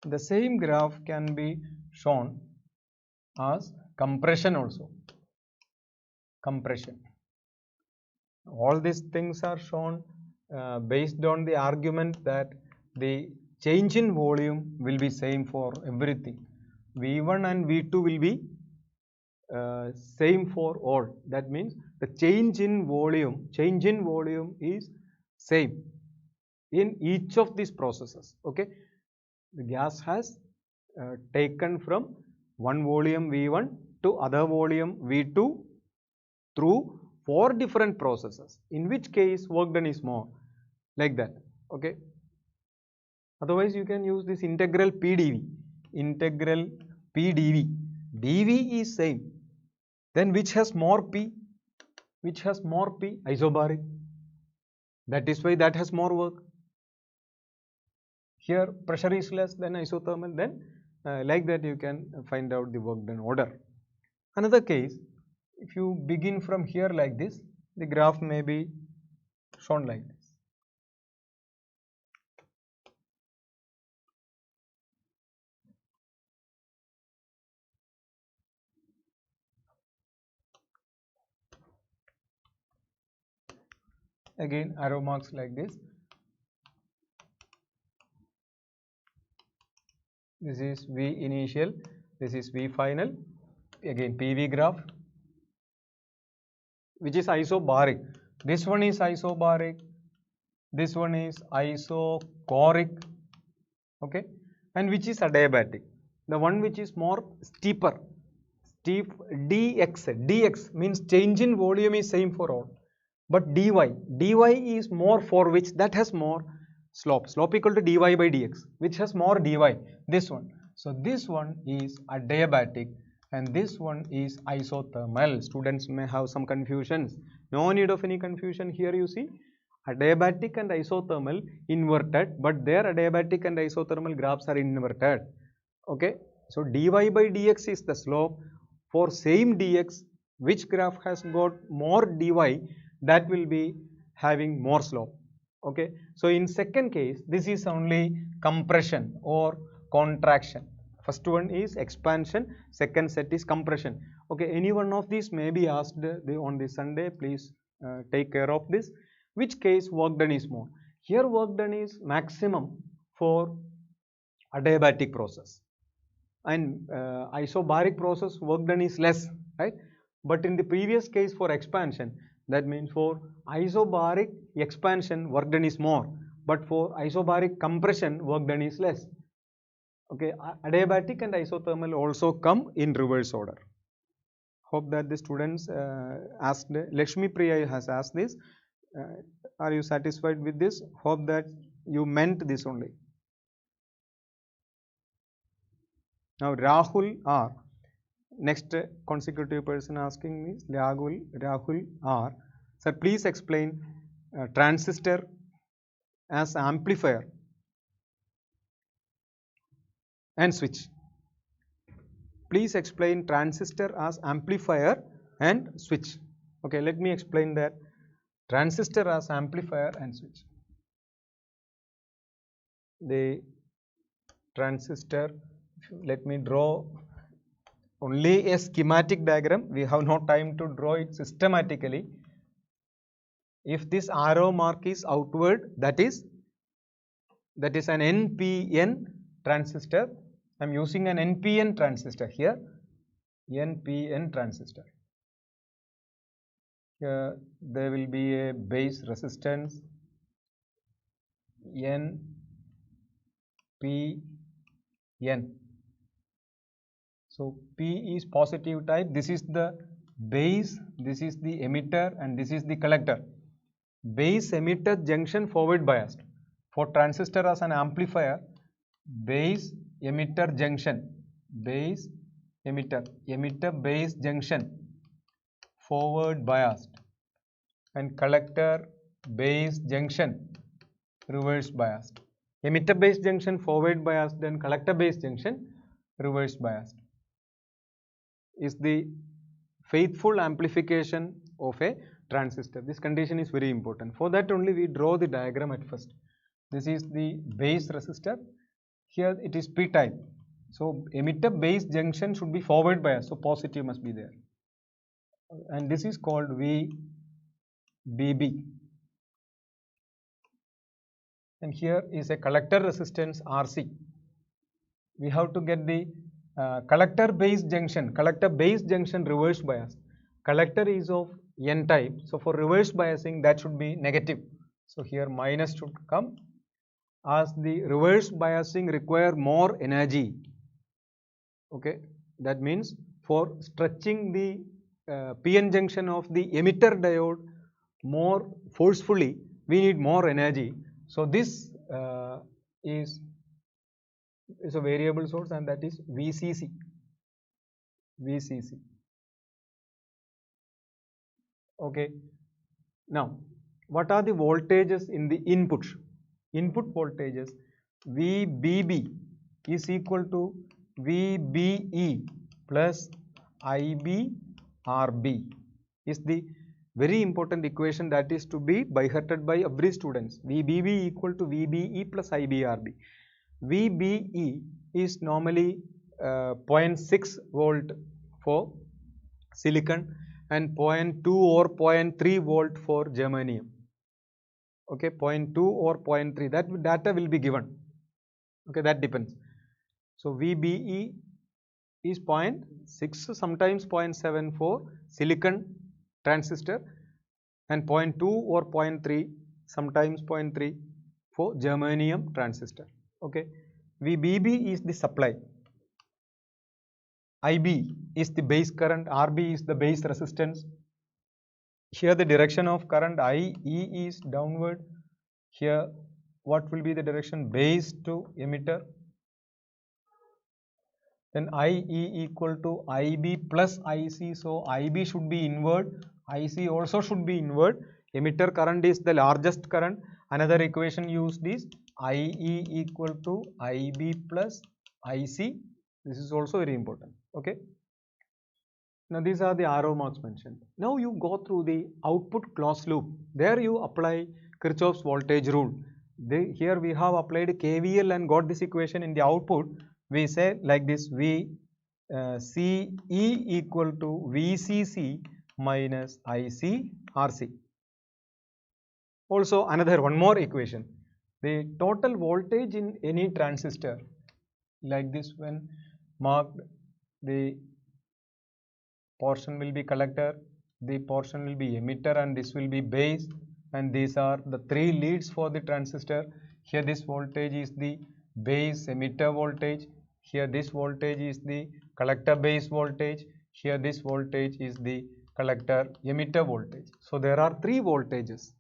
The same graph can be shown as compression also. Compression. All these things are shown based on the argument that the change in volume will be same for everything. V1 and V2 will be same for all. That means the change in volume is same in each of these processes. Okay, the gas has taken from one volume V1 to other volume V2 through 4 different processes, in which case work done is more, like that. Okay, otherwise you can use this integral PdV. Integral PdV. dV is same. Then which has more P? Which has more P? Isobaric. That is why that has more work. Here pressure is less than isothermal. Then like that you can find out the work done order. Another case, if you begin from here like this, the graph may be shown like this. Again arrow marks like this. This is V initial, this is V final. Again PV graph, which is isobaric. This one is isobaric, this one is isochoric. Okay, and which is adiabatic? The one which is more steeper. Steep dx means change in volume is same for all, but dy is more for which? That has more slope. Slope equal to dy by dx, which has more dy. This one. So this one is adiabatic and this one is isothermal. Students may have some confusions. No need of any confusion. Here you see adiabatic and isothermal inverted, but their adiabatic and isothermal graphs are inverted. Okay, so dy by dx is the slope. For same dx, which graph has got more dy, that will be having more slope. Okay, so in second case, this is only compression or contraction. First one is expansion, second set is compression. Okay, any one of these may be asked on this Sunday. Please take care of this. Which case work done is more? Here work done is maximum for adiabatic process, and isobaric process work done is less, right? But in the previous case for expansion, that means for isobaric expansion work done is more, but for isobaric compression work done is less. Okay, adiabatic and isothermal also come in reverse order. Hope that the students asked. Lakshmi Priya has asked this. Are you satisfied with this? Hope that you meant this only. Now Rahul R. Next consecutive person asking me is Rahul R. Sir, please explain transistor as amplifier and switch. Please explain transistor as amplifier and switch. Okay, let me explain that. Transistor as amplifier and switch. The transistor, let me draw only a schematic diagram. We have no time to draw it systematically. If this arrow mark is outward, that is an NPN transistor. I am using an NPN transistor here, NPN transistor. Here there will be a base resistance NPN. So P is positive type, this is the base, this is the emitter, and this is the collector. Base emitter junction forward biased. For transistor as an amplifier, base emitter junction, base emitter, emitter base junction forward biased, and collector base junction reverse biased. Emitter base junction forward biased, then collector base junction reverse biased is the faithful amplification of a transistor. This condition is very important. For that only we draw the diagram at first. This is the base resistor. Here it is P type. So emitter base junction should be forward biased. So positive must be there. And this is called VBB. And here is a collector resistance RC. We have to get the collector base junction reverse bias. Collector is of N type, so for reverse biasing that should be negative. So here minus should come, as the reverse biasing require more energy. Okay, that means for stretching the PN junction of the emitter diode more forcefully, we need more energy. So this is a variable source, and that is VCC. Okay. Now, what are the voltages in the input? Input voltages VBB is equal to VBE plus IBRB is the very important equation that is to be by hearted by every students. VBB equal to VBE plus IBRB. VBE is normally 0.6 volt for silicon and 0.2 or 0.3 volt for germanium. Okay, 0.2 or 0.3, that data will be given. Okay, that depends. So VBE is 0.6, sometimes 0.7 for silicon transistor, and 0.2 or 0.3, sometimes 0.3 for germanium transistor. Okay, VBB is the supply, IB is the base current, RB is the base resistance. Here the direction of current IE is downward. Here what will be the direction? Base to emitter. Then IE equal to IB plus IC, so IB should be inward, IC also should be inward. Emitter current is the largest current. Another equation used is IE equal to IB plus IC. This is also very important. Okay. Now these are the arrow marks mentioned. Now you go through the output closed loop. There you apply Kirchhoff's voltage rule. Here we have applied KVL and got this equation in the output. We say like this: VCE equal to VCC minus IC RC. Also another one more equation. The total voltage in any transistor, like this, when marked, the portion will be collector, the portion will be emitter, and this will be base, and these are the three leads for the transistor. Here this voltage is the base emitter voltage, here this voltage is the collector base voltage, here this voltage is the collector emitter voltage. So there are three voltages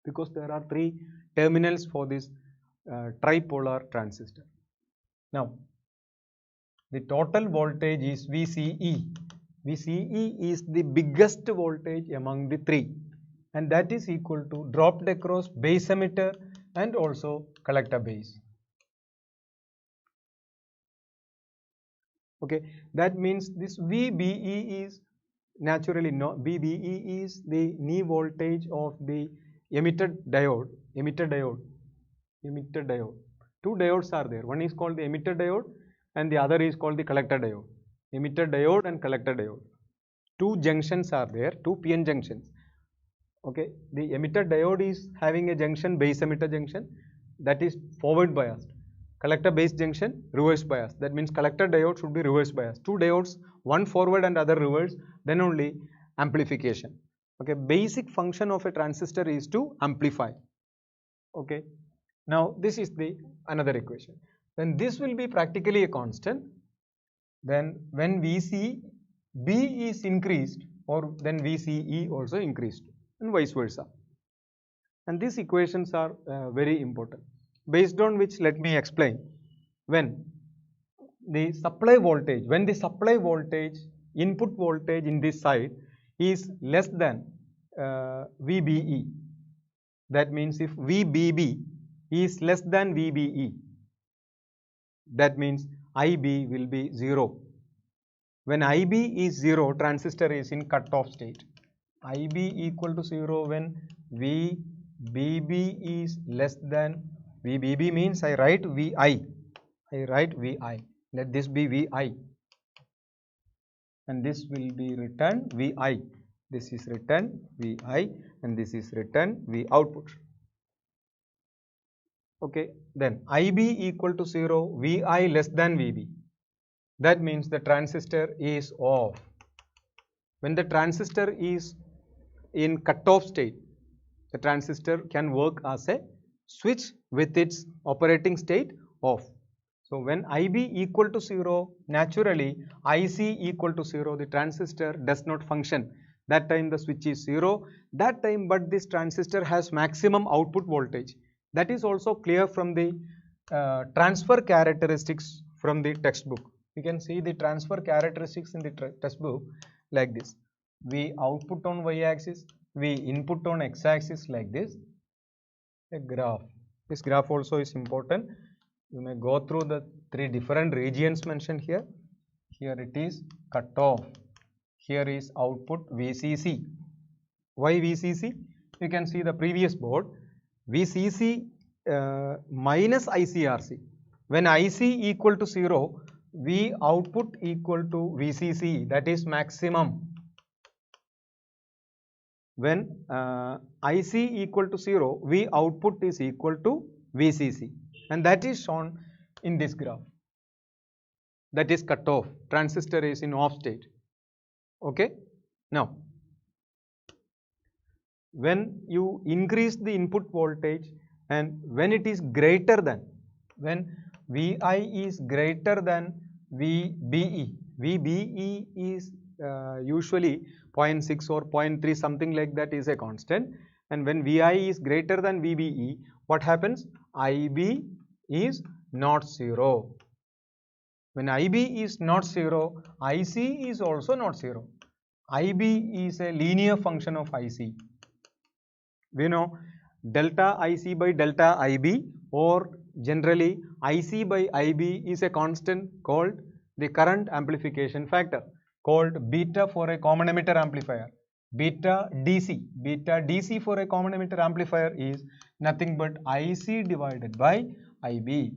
because there are three terminals for this tripolar transistor. Now the total voltage is VCE. VCE is the biggest voltage among the three, and that is equal to dropped across base emitter and also collector base. Okay, that means this VBE is naturally not, VBE is the knee voltage of the emitter diode. Two diodes are there. One is called the emitter diode and the other is called the collector diode. Emitter diode and collector diode. Two junctions are there, two PN junctions. Okay, the emitter diode is having a junction, base emitter junction, that is forward biased. collector base junction, reverse bias. That means collector diode should be reverse bias. Two diodes, one forward and other reverse, then only amplification. Okay, basic function of a transistor is to amplify. Okay, now this is the another equation. Then this will be practically a constant. Then when VCB is increased, or then VCE also increased, and vice versa. And these equations are very important, based on which let me explain. When the supply voltage, input voltage in this side is less than VBE, that means if VBB is less than VBE, that means IB will be 0. When IB is 0, transistor is in cut-off state. IB equal to 0 when VBB is less than VBB means I write VI. Let this be VI. And this will be written VI. This is written VI and this is written V output. Okay, then IB equal to 0, VI less than VB. That means the transistor is off. When the transistor is in cut-off state, the transistor can work as a switch with its operating state off. So when IB equal to 0, naturally IC equal to 0, the transistor does not function. That time the switch is 0. That time, but this transistor has maximum output voltage. That is also clear from the transfer characteristics from the textbook. You can see the transfer characteristics in the textbook like this. We output on y-axis, we input on x-axis like this. A graph. This graph also is important. You may go through the 3 different regions mentioned here. Here it is cut-off. Here is output VCC. Why VCC? You can see the previous board. VCC minus ICRC. When IC equal to 0, V output equal to VCC, that is maximum. When IC equal to 0, V output is equal to VCC, and that is shown in this graph. That is cut off. Transistor is in off state. Okay. Now, when you increase the input voltage and when it is greater than, when VI is greater than VBE, VBE is usually 0.6 or 0.3, something like that is a constant, and when VI is greater than VBE, what happens? IB is not 0. When IB is not 0, IC is also not 0. IB is a linear function of IC. We know delta IC by delta IB, or generally IC by IB is a constant called the current amplification factor, called beta for a common emitter amplifier. Beta DC for a common emitter amplifier is nothing but IC divided by IB.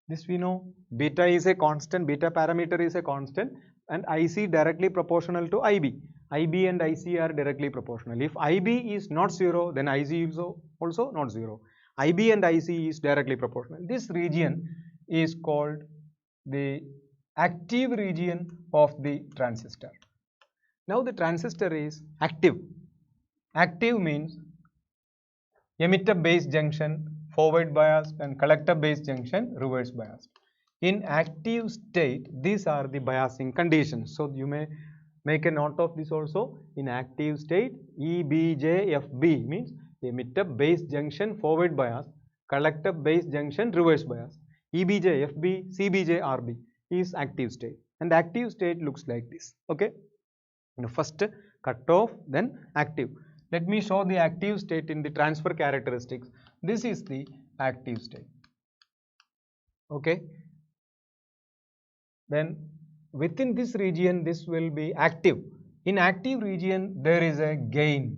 This we know. Beta is a constant, beta parameter is a constant, and IC directly proportional to IB. IB and IC are directly proportional. If IB is not 0, then IC is also not 0. IB and IC is directly proportional. This region is called the active region of the transistor. Now the transistor is active. Active means emitter base junction forward biased and collector base junction reverse biased. In active state, these are the biasing conditions. So you may make a note of this also. In active state, EBJFB means emitter base junction forward bias, collector base junction reverse bias. EBJ, FB, CBJ, RB is active state, and active state looks like this. Okay, first cut off, then active. Let me show the active state in the transfer characteristics. This is the active state. Okay, then within this region, this will be active. In active region, there is a gain.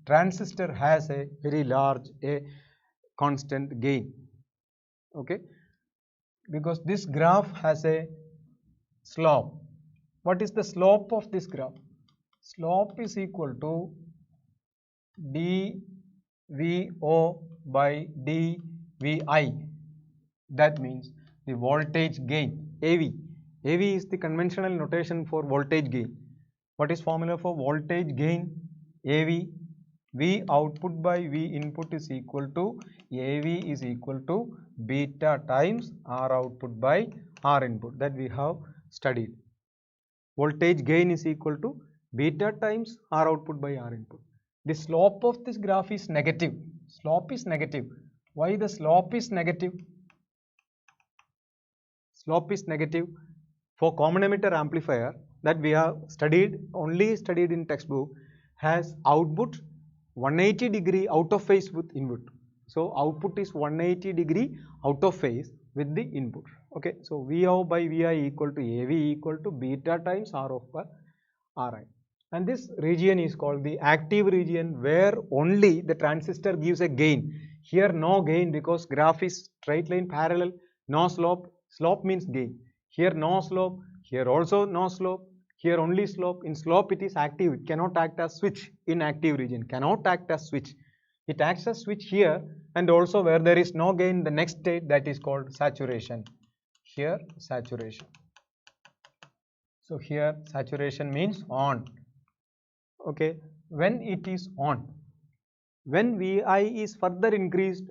Transistor has a very large, a constant gain. Okay, because this graph has a slope. What is the slope of this graph? Slope is equal to dVo by dVi. That means the voltage gain, AV. AV is the conventional notation for voltage gain. What is formula for voltage gain? AV, V output by V input is equal to AV is equal to beta times R output by R input, that we have studied. Voltage gain is equal to beta times R output by R input. The slope of this graph is negative. Slope is negative. Why the slope is negative? Slope is negative for common emitter amplifier that we have only studied in textbook, has output 180 degree out of phase with input. So output is 180 degree out of phase with the input. Okay, so Vout by Vi equal to AV equal to beta times R of Ri. And this region is called the active region, where only the transistor gives a gain. Here no gain because graph is straight line parallel, no slope. Slope means gain. Here no slope, here also no slope, here only slope. In slope it is active, it cannot act as switch in active region, cannot act as switch. It acts as switch here, and also where there is no gain, the next state, that is called saturation. Here saturation. So here saturation means on. Okay, when it is on, when Vi is further increased,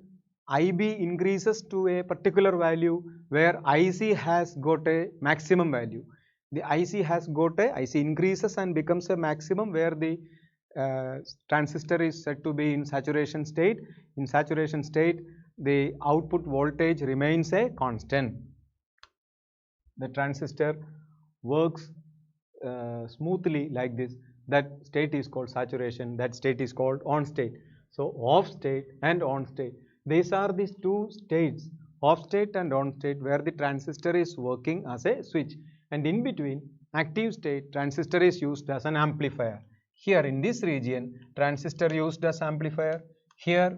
Ib increases to a particular value where Ic has got a maximum value. The Ic increases and becomes a maximum where the transistor is said to be in saturation state. In saturation state, the output voltage remains a constant. The transistor works smoothly like this. That state is called saturation, that state is called on state. So off state and on state, these are these two states, off state and on state, where the transistor is working as a switch, and in between active state, transistor is used as an amplifier. Here in this region, transistor used as amplifier, here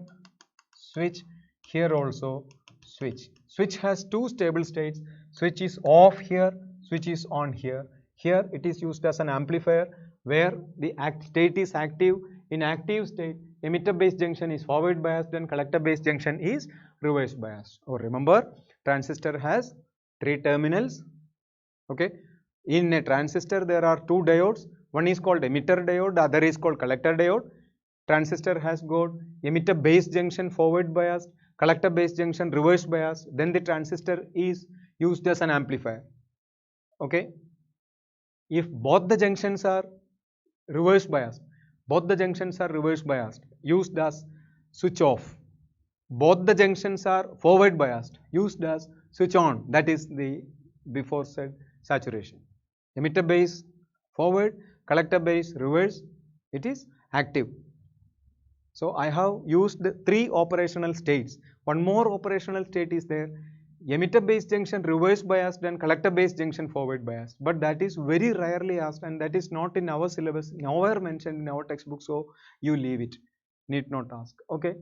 switch, here also switch. Switch has two stable states, switch is off here, switch is on here. Here it is used as an amplifier where the state is active. In active state, emitter base junction is forward biased and collector base junction is reverse biased. Or remember, transistor has 3 terminals. Okay, in a transistor there are 2 diodes. One is called emitter diode, the other is called collector diode. Transistor has got emitter base junction forward biased, collector base junction reverse biased. Then the transistor is used as an amplifier. Okay, if both the junctions are reverse biased, used as switch off. Both the junctions are forward biased, used as switch on. That is the before said saturation. Emitter base forward, collector base reverse, it is active. So I have used the 3 operational states. One more operational state is there, emitter base junction reverse biased and collector base junction forward biased, but that is very rarely asked and that is not in our syllabus, nowhere mentioned in our textbook, so you leave it, need not ask. Okay,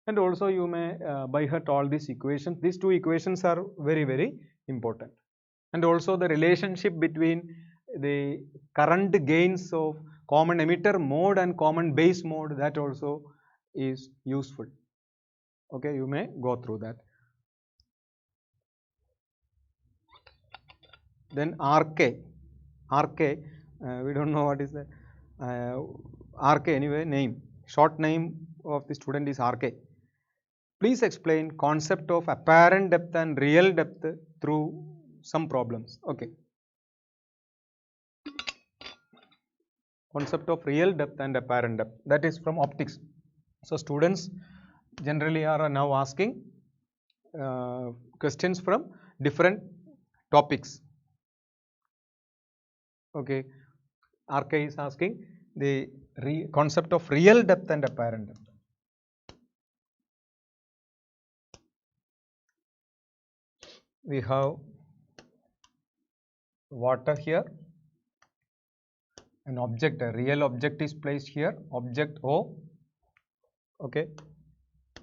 and also you may by heart all these equations. These 2 equations are very, very important, and also the relationship between the current gains of common emitter mode and common base mode, that also is useful. Okay, you may go through that. Then RK, we don't know what is the RK, anyway, name, short name of the student is RK. Please explain concept of apparent depth and real depth through some problems. Okay, concept of real depth and apparent depth, that is from optics. So students generally are now asking questions from different topics. Okay, RK is asking the concept of real depth and apparent depth. We have water here, an object, a real object is placed here, object O. Okay,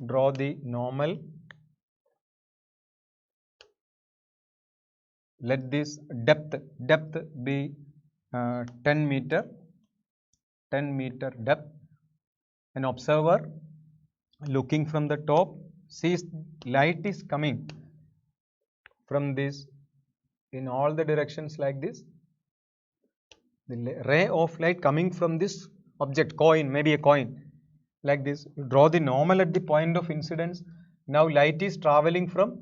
draw the normal. Let this depth be 10 meter depth. An observer looking from the top sees light is coming from this in all the directions like this. The ray of light coming from this object, coin, maybe a coin, like this. You draw the normal at the point of incidence. Now light is traveling from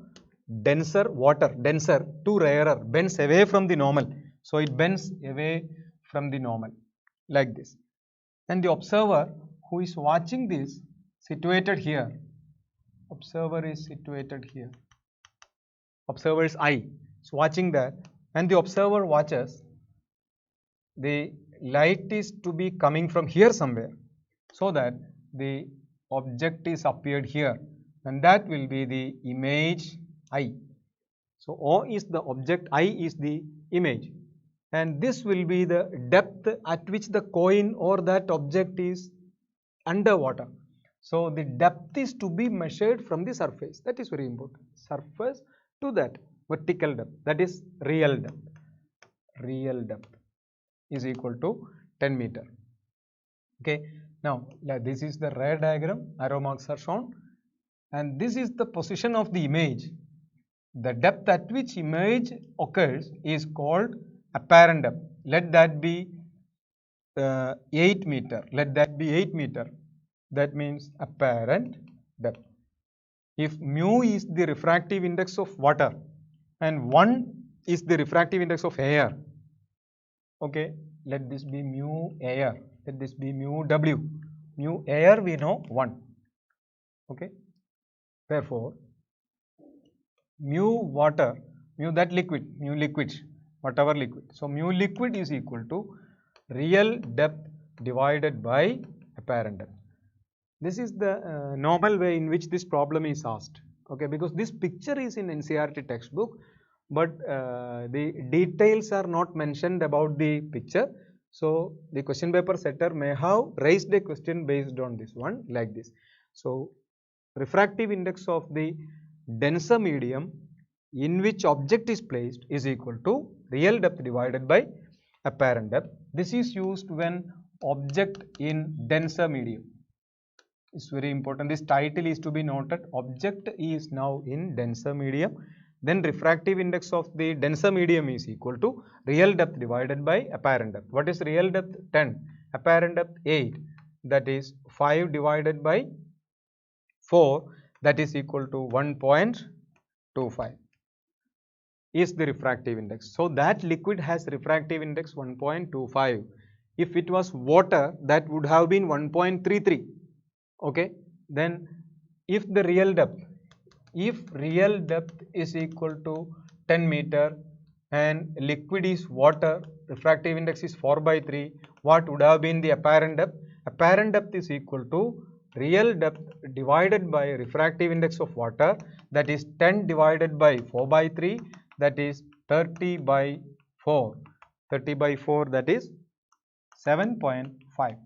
denser water, denser to rarer, bends away from the normal. So it bends away from the normal, like this. And the observer who is watching this, situated here, observer is situated here, observer's eye is watching that, and the observer watches, the light is to be coming from here somewhere, so that the object is appeared here, and that will be the image I. So O is the object, I is the image, and this will be the depth at which the coin or that object is underwater. So the depth is to be measured from the surface. That is very important. Surface to that vertical depth, that is real depth. Real depth is equal to 10 meter. Okay. Now this is the ray diagram. Arrow marks are shown, and this is the position of the image. The depth at which image occurs is called apparent depth. Let that be 8 meter. Let that be 8 meter. That means apparent depth. If mu is the refractive index of water and 1 is the refractive index of air, okay, let this be mu air, let this be mu W. Mu air we know 1, okay. Therefore, mu water, mu that liquid, mu liquid, whatever liquid. So mu liquid is equal to real depth divided by apparent depth. This is the normal way in which this problem is asked, okay, because this picture is in NCERT textbook, but the details are not mentioned about the picture. So the question paper setter may have raised a question based on this one, like this. So refractive index of the denser medium in which object is placed is equal to real depth divided by apparent depth. This is used when object in denser medium. It's very important. This title is to be noted. Object is now in denser medium. Then refractive index of the denser medium is equal to real depth divided by apparent depth. What is real depth? 10. Apparent depth 8. That is 5 divided by 4. That is equal to 1.25 is the refractive index. So that liquid has refractive index 1.25. If it was water, that would have been 1.33. Okay. Then if the real depth, if real depth is equal to 10 meter and liquid is water, refractive index is 4/3, what would have been the apparent depth? Apparent depth is equal to real depth divided by refractive index of water, that is 10 divided by 4/3, that is 30/4. 30/4, that is 7.5.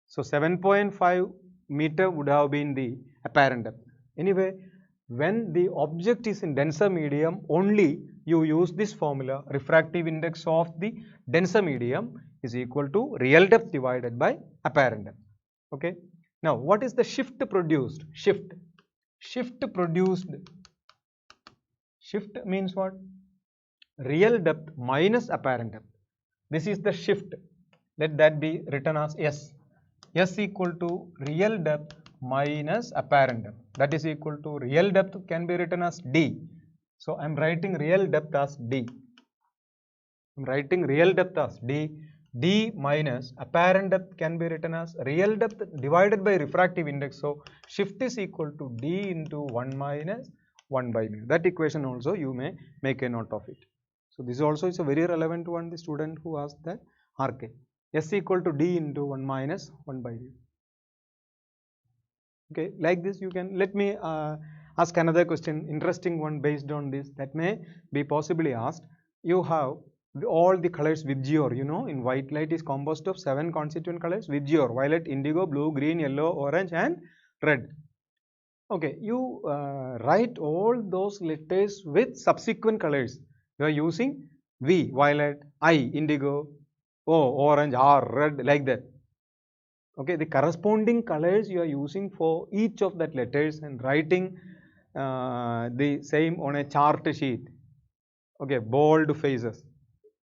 So 7.5 meter would have been the apparent depth. Anyway, when the object is in denser medium, only you use this formula, refractive index of the denser medium is equal to real depth divided by apparent depth. Okay. Now, what is the shift produced? Shift produced. Shift means what? Real depth minus apparent depth. This is the shift. Let that be written as S. S equal to real depth minus apparent depth. That is equal to real depth can be written as D. So I am writing real depth as D. I am writing real depth as D. D minus apparent depth can be written as real depth divided by refractive index. So shift is equal to D into 1 minus 1/mu. That equation also you may make a note of it. So this also is a very relevant one, the student who asked that RK. S equal to D into 1 minus 1/mu. Okay, like this you can, let me ask another question, interesting one based on this that may be possibly asked. You have all the colors VIBGYOR, you know, in white light is composed of 7 constituent colors: VIBGYOR, violet, indigo, blue, green, yellow, orange and red. Okay, you write all those letters with subsequent colors. You are using V, violet, I, indigo, O, orange, R, red, like that. Okay, the corresponding colors you are using for each of that letters and writing the same on a chart sheet, okay, bold faces,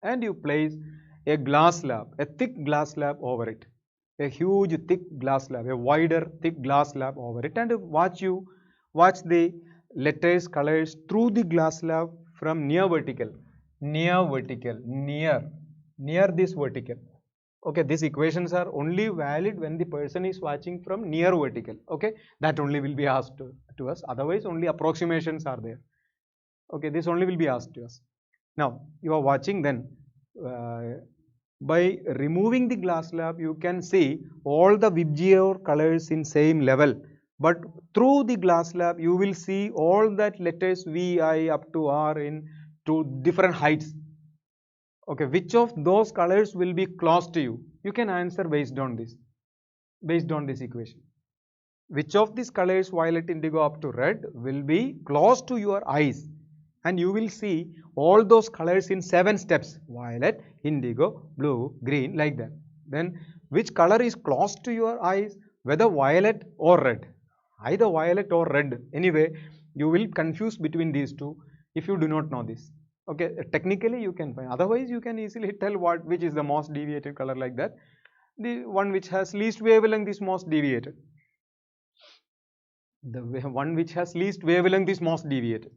and you place a glass slab, a thick glass slab over it, a huge thick glass slab, a wider thick glass slab over it, and watch the letters colors through the glass slab from near this vertical. Okay, these equations are only valid when the person is watching from near vertical. Okay, that only will be asked to us. Otherwise, only approximations are there. Okay, this only will be asked to us. Now, you are watching then. By removing the glass slab, you can see all the VIBGYOR colors in same level. But through the glass slab, you will see all that letters V, I up to R in to different heights. Okay, which of those colors will be close to you? You can answer based on this equation. Which of these colors, violet, indigo up to red, will be close to your eyes? And you will see all those colors in 7 steps: violet, indigo, blue, green, like that. Then which color is close to your eyes, whether violet or red? Either violet or red. Anyway, you will confuse between these two if you do not know this. Okay, technically you can find. Otherwise, you can easily tell which is the most deviated color, like that. The one which has least wavelength is most deviated. The one which has least wavelength is most deviated.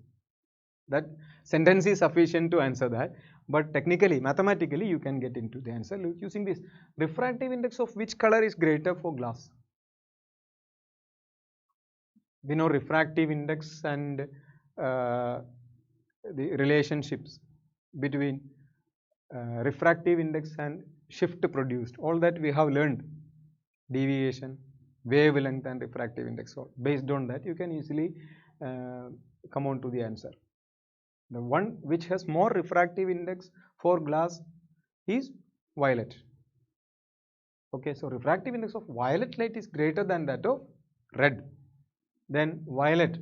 That sentence is sufficient to answer that. But technically, mathematically, you can get into the answer using this. Refractive index of which color is greater for glass? We know refractive index and the relationships between refractive index and shift produced. All that we have learned. Deviation, wavelength and refractive index. So based on that, you can easily come on to the answer. The one which has more refractive index for glass is violet. Okay, so refractive index of violet light is greater than that of red. Then violet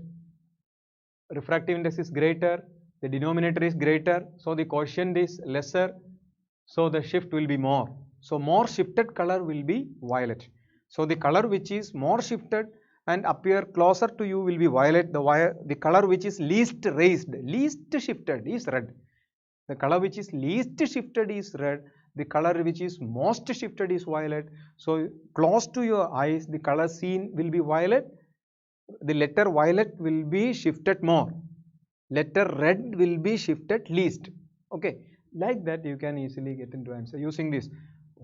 refractive index is greater, the denominator is greater, so the quotient is lesser, so the shift will be more. So more shifted color will be violet. So the color which is more shifted and appear closer to you will be violet. The color which is least raised, least shifted is red. The color which is least shifted is red. The color which is most shifted is violet. So close to your eyes, the color seen will be violet. The letter violet will be shifted more. Letter red will be shifted least. Okay, like that you can easily get into answer using this.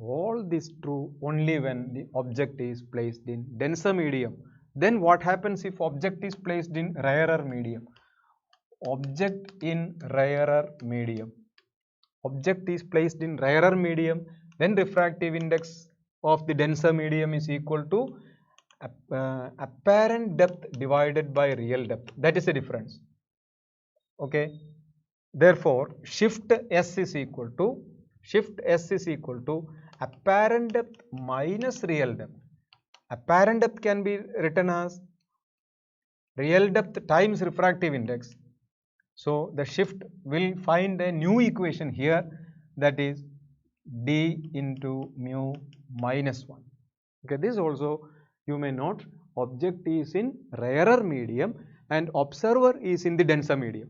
All this true only when the object is placed in denser medium. Then what happens if object is placed in rarer medium? Object in rarer medium. Object is placed in rarer medium, then refractive index of the denser medium is equal to apparent depth divided by real depth. That is the difference. Okay. Therefore, shift S is equal to apparent depth minus real depth. Apparent depth can be written as real depth times refractive index. So the shift will find a new equation here, that is d into mu minus 1. Okay, this also you may note, object is in rarer medium and observer is in the denser medium.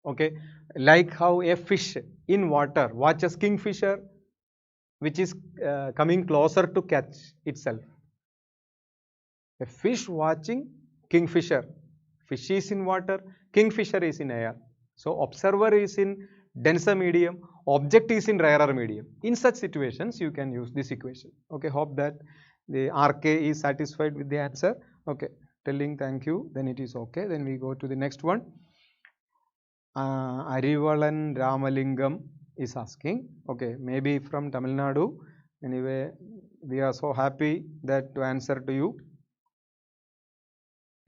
Okay, like how a fish in water watches kingfisher, which is coming closer to catch itself. A fish watching kingfisher. Fish is in water, kingfisher is in air. So observer is in denser medium, object is in rarer medium. In such situations, you can use this equation. Okay, hope that the RK is satisfied with the answer. Okay, telling thank you, then it is okay. Then we go to the next one. Arivalan Ramalingam is asking. Okay, maybe from Tamil Nadu. Anyway, we are so happy that to answer to you.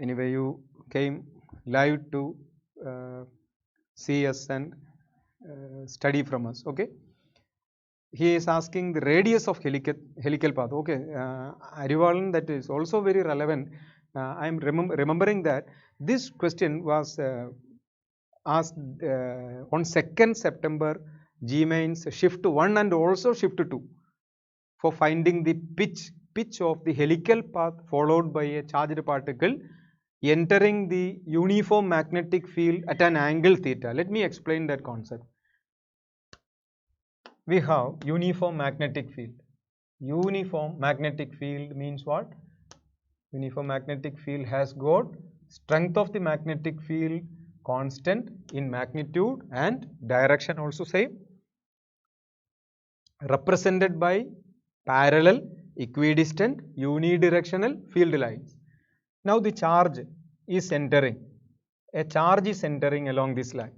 Anyway, you came live to see us and study from us. Okay, he is asking the radius of helical path. Okay, Arivalan, that is also very relevant. I am remembering that this question was asked on 2nd September GMains shift 1 and also shift 2 for finding the pitch of the helical path followed by a charged particle entering the uniform magnetic field at an angle theta. Let me explain that concept. We have uniform magnetic field. Uniform magnetic field means what? Uniform magnetic field has got strength of the magnetic field constant in magnitude and direction also same, represented by parallel, equidistant, unidirectional field lines. Now the charge is entering. A charge is entering along this line.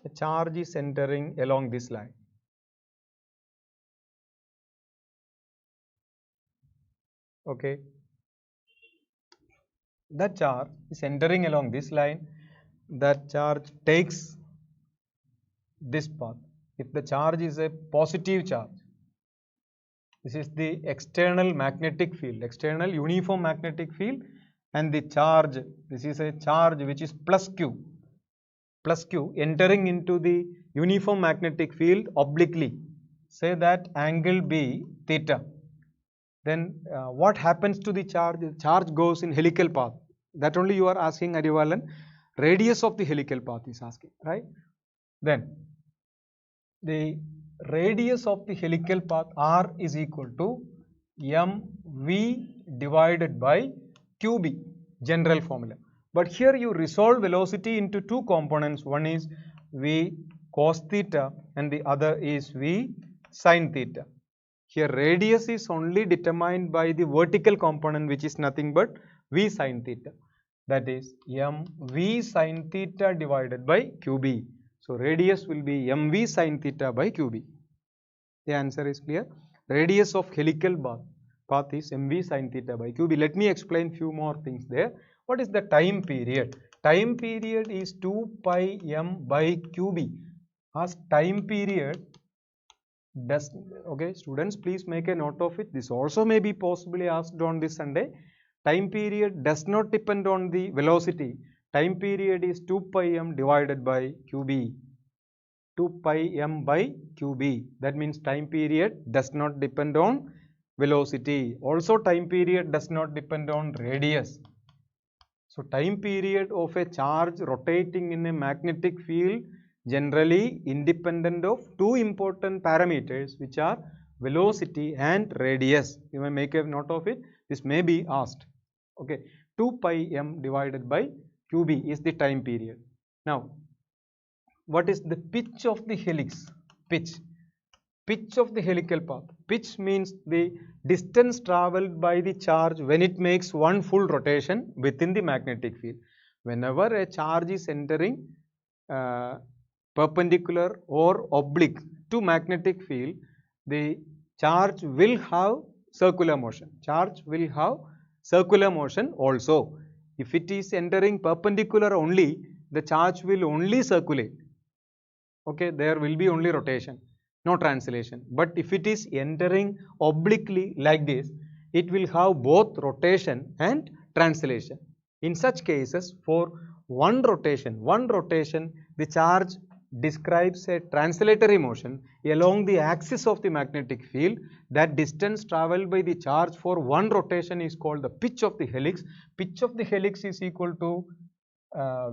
A charge is entering along this line. Okay. That charge is entering along this line. That charge takes this path. If the charge is a positive charge, this is the external magnetic field, external uniform magnetic field, and the charge, this is a charge which is plus q entering into the uniform magnetic field obliquely. Say that angle B theta. Then what happens to the charge? The charge goes in helical path. That only you are asking, Arivalan. Radius of the helical path is asking, right? Then the radius of the helical path R is equal to mv divided by qb, general formula. But here you resolve velocity into two components. One is v cos theta and the other is v sin theta. Here radius is only determined by the vertical component, which is nothing but v sin theta. That is mv sin theta divided by qb. So radius will be mv sin theta by qb. The answer is clear. Radius of helical path is mv sin theta by qb. Let me explain few more things there. What is the time period? Time period is 2 pi m by qb. As time period does, okay, students, please make a note of it. This also may be possibly asked on this Sunday. Time period does not depend on the velocity. Time period is 2 pi m divided by qb. 2 pi m by qb. That means time period does not depend on velocity. Also time period does not depend on radius. So time period of a charge rotating in a magnetic field generally independent of two important parameters, which are velocity and radius. You may make a note of it. This may be asked. Okay, 2 pi m divided by qb is the time period. Now, what is the pitch of the helix? Pitch of the helical path. Pitch means the distance traveled by the charge when it makes one full rotation within the magnetic field. Whenever a charge is entering perpendicular or oblique to magnetic field, the charge will have circular motion. Charge will have circular motion also. If it is entering perpendicular only, the charge will only circulate. Okay, there will be only rotation, no translation. But if it is entering obliquely like this, it will have both rotation and translation. In such cases, for one rotation, the charge describes a translatory motion along the axis of the magnetic field. That distance traveled by the charge for one rotation is called the pitch of the helix. Pitch of the helix is equal to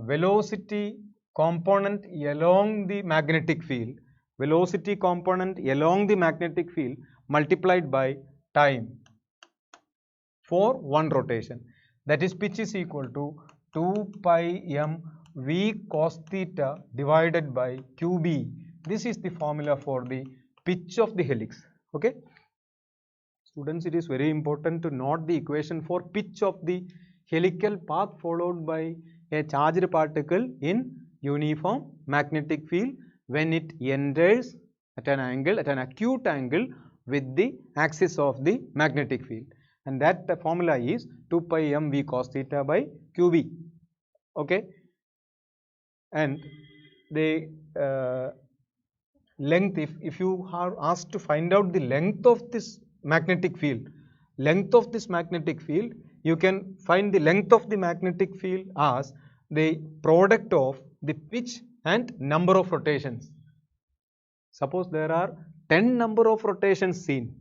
velocity component along the magnetic field, velocity component along the magnetic field multiplied by time for one rotation. That is, pitch is equal to 2 pi m v cos theta divided by qb. This is the formula for the pitch of the helix. Okay, students, it is very important to note the equation for pitch of the helical path followed by a charged particle in uniform magnetic field when it enters at an angle, at an acute angle with the axis of the magnetic field, and that the formula is 2 pi m v cos theta by qb. Okay, and the length, if you are asked to find out the length of this magnetic field, you can find the length of the magnetic field as the product of the pitch and number of rotations. Suppose there are 10 number of rotations seen,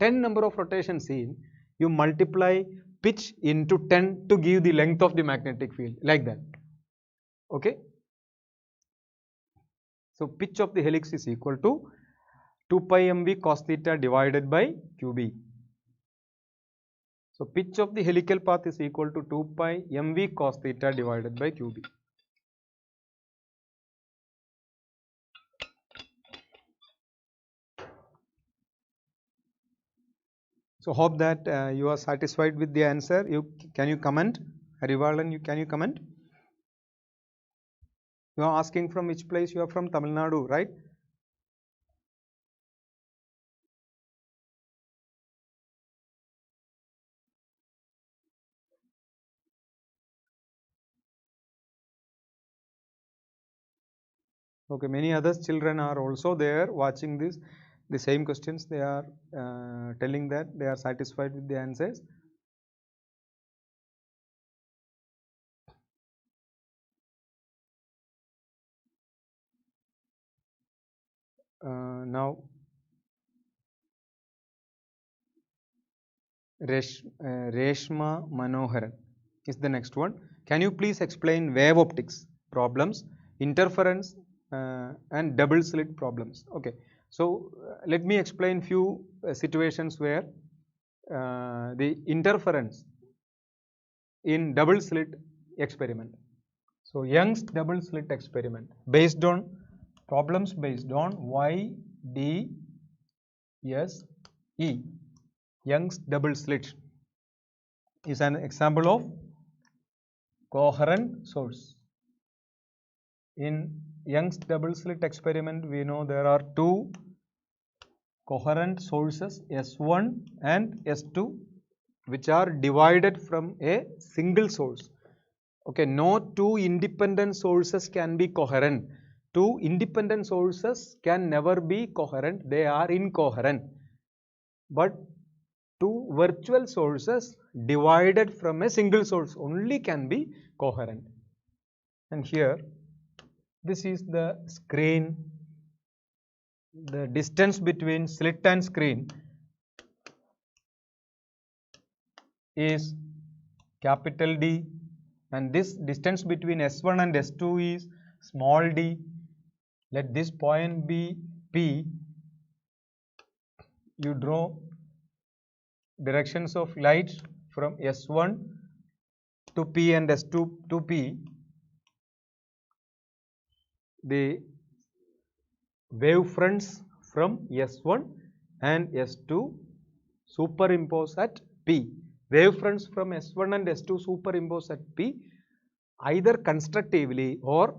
you multiply pitch into 10 to give the length of the magnetic field, like that. Okay. So pitch of the helix is equal to 2 pi mv cos theta divided by qb. So pitch of the helical path is equal to 2 pi mv cos theta divided by qb. So hope that you are satisfied with the answer. Can you comment? Harivalan, can you comment? You are asking from which place? You are from Tamil Nadu, right? Okay, many other children are also there watching this. The same questions, they are telling that they are satisfied with the answers. Now Reshma Manoharan is the next one. Can you please explain wave optics problems, interference and double slit problems? Okay, so let me explain few situations where the interference in double slit experiment. So Young's double slit experiment based on problems based on YDSE, Young's double slit is an example of coherent source. In Young's double slit experiment, we know there are two coherent sources S1 and S2 which are divided from a single source. Okay, no two independent sources can be coherent. Two independent sources can never be coherent, they are incoherent. But two virtual sources divided from a single source only can be coherent. And here, this is the screen. The distance between slit and screen is capital D, and this distance between S1 and S2 is small d. Let this point be P. You draw directions of light from S1 to P and S2 to P. The wave fronts from S1 and S2 superimpose at P. Wave fronts from S1 and S2 superimpose at P either constructively or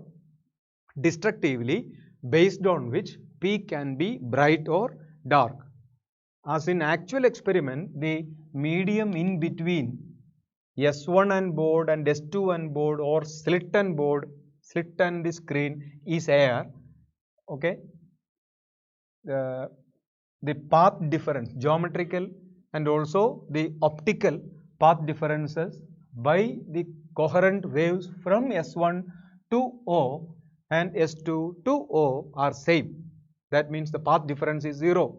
destructively, based on which P can be bright or dark. As in actual experiment, the medium in between S1 and board and S2 and board or slit and board, slit and the screen is air. Okay. The path difference, geometrical and also the optical path differences by the coherent waves from S1 to O and S2 to O are same. That means the path difference is 0.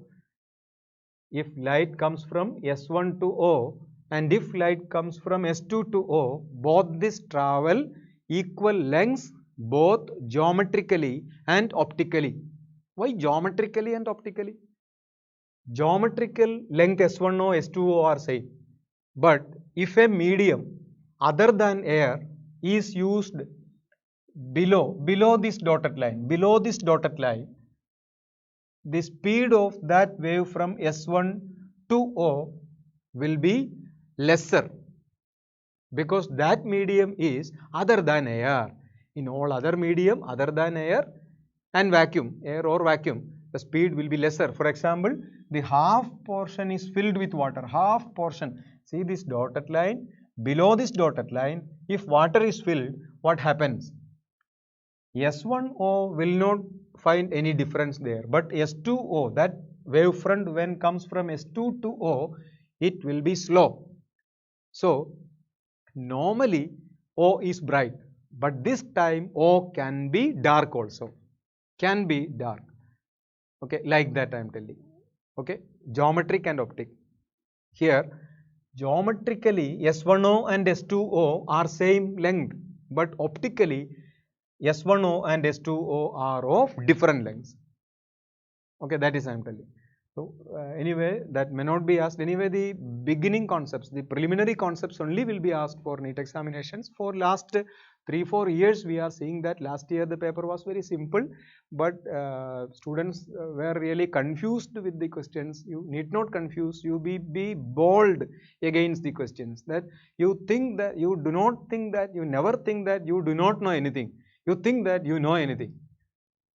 If light comes from S1 to O and if light comes from S2 to O, both this travel equal lengths both geometrically and optically. Why geometrically and optically? Geometrical length S1O, S2O are same. But if a medium other than air is used below this dotted line, the speed of that wave from S1 to O will be lesser because that medium is other than air. In all other medium other than air and vacuum, air or vacuum, the speed will be lesser. For example, the half portion is filled with water, half portion. See this dotted line, below this dotted line, if water is filled, what happens? S1O will not find any difference there, but S2O, that wavefront when comes from S2 to O, it will be slow. So, normally O is bright, but this time O can be dark also, can be dark. Okay, like that I am telling. Okay, geometric and optic. Here, geometrically S1O and S2O are same length, but optically S1O and S2O are of different lengths. Okay, that is I am telling. So anyway, that may not be asked. Anyway, the beginning concepts, the preliminary concepts only will be asked for NEET examinations. For last 3-4 years, we are seeing that last year the paper was very simple, but students were really confused with the questions. You need not confuse. You be bold against the questions. That you think that you do not think that you never think that you do not know anything. You think that you know anything.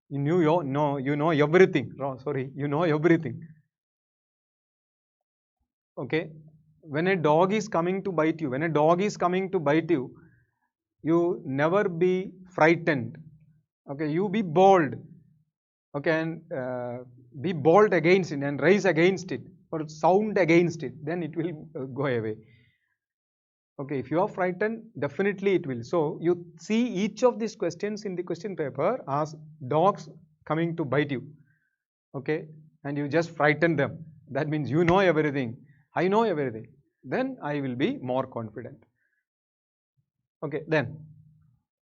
You know everything. Oh, sorry, you know everything. Okay, when a dog is coming to bite you, you never be frightened. Okay, you be bold. Okay, and be bold against it and raise against it or sound against it. Then it will go away. Okay, if you are frightened, definitely it will. So you see each of these questions in the question paper as dogs coming to bite you. Okay, and you just frighten them. That means you know everything. I know everything. Then I will be more confident. Okay, then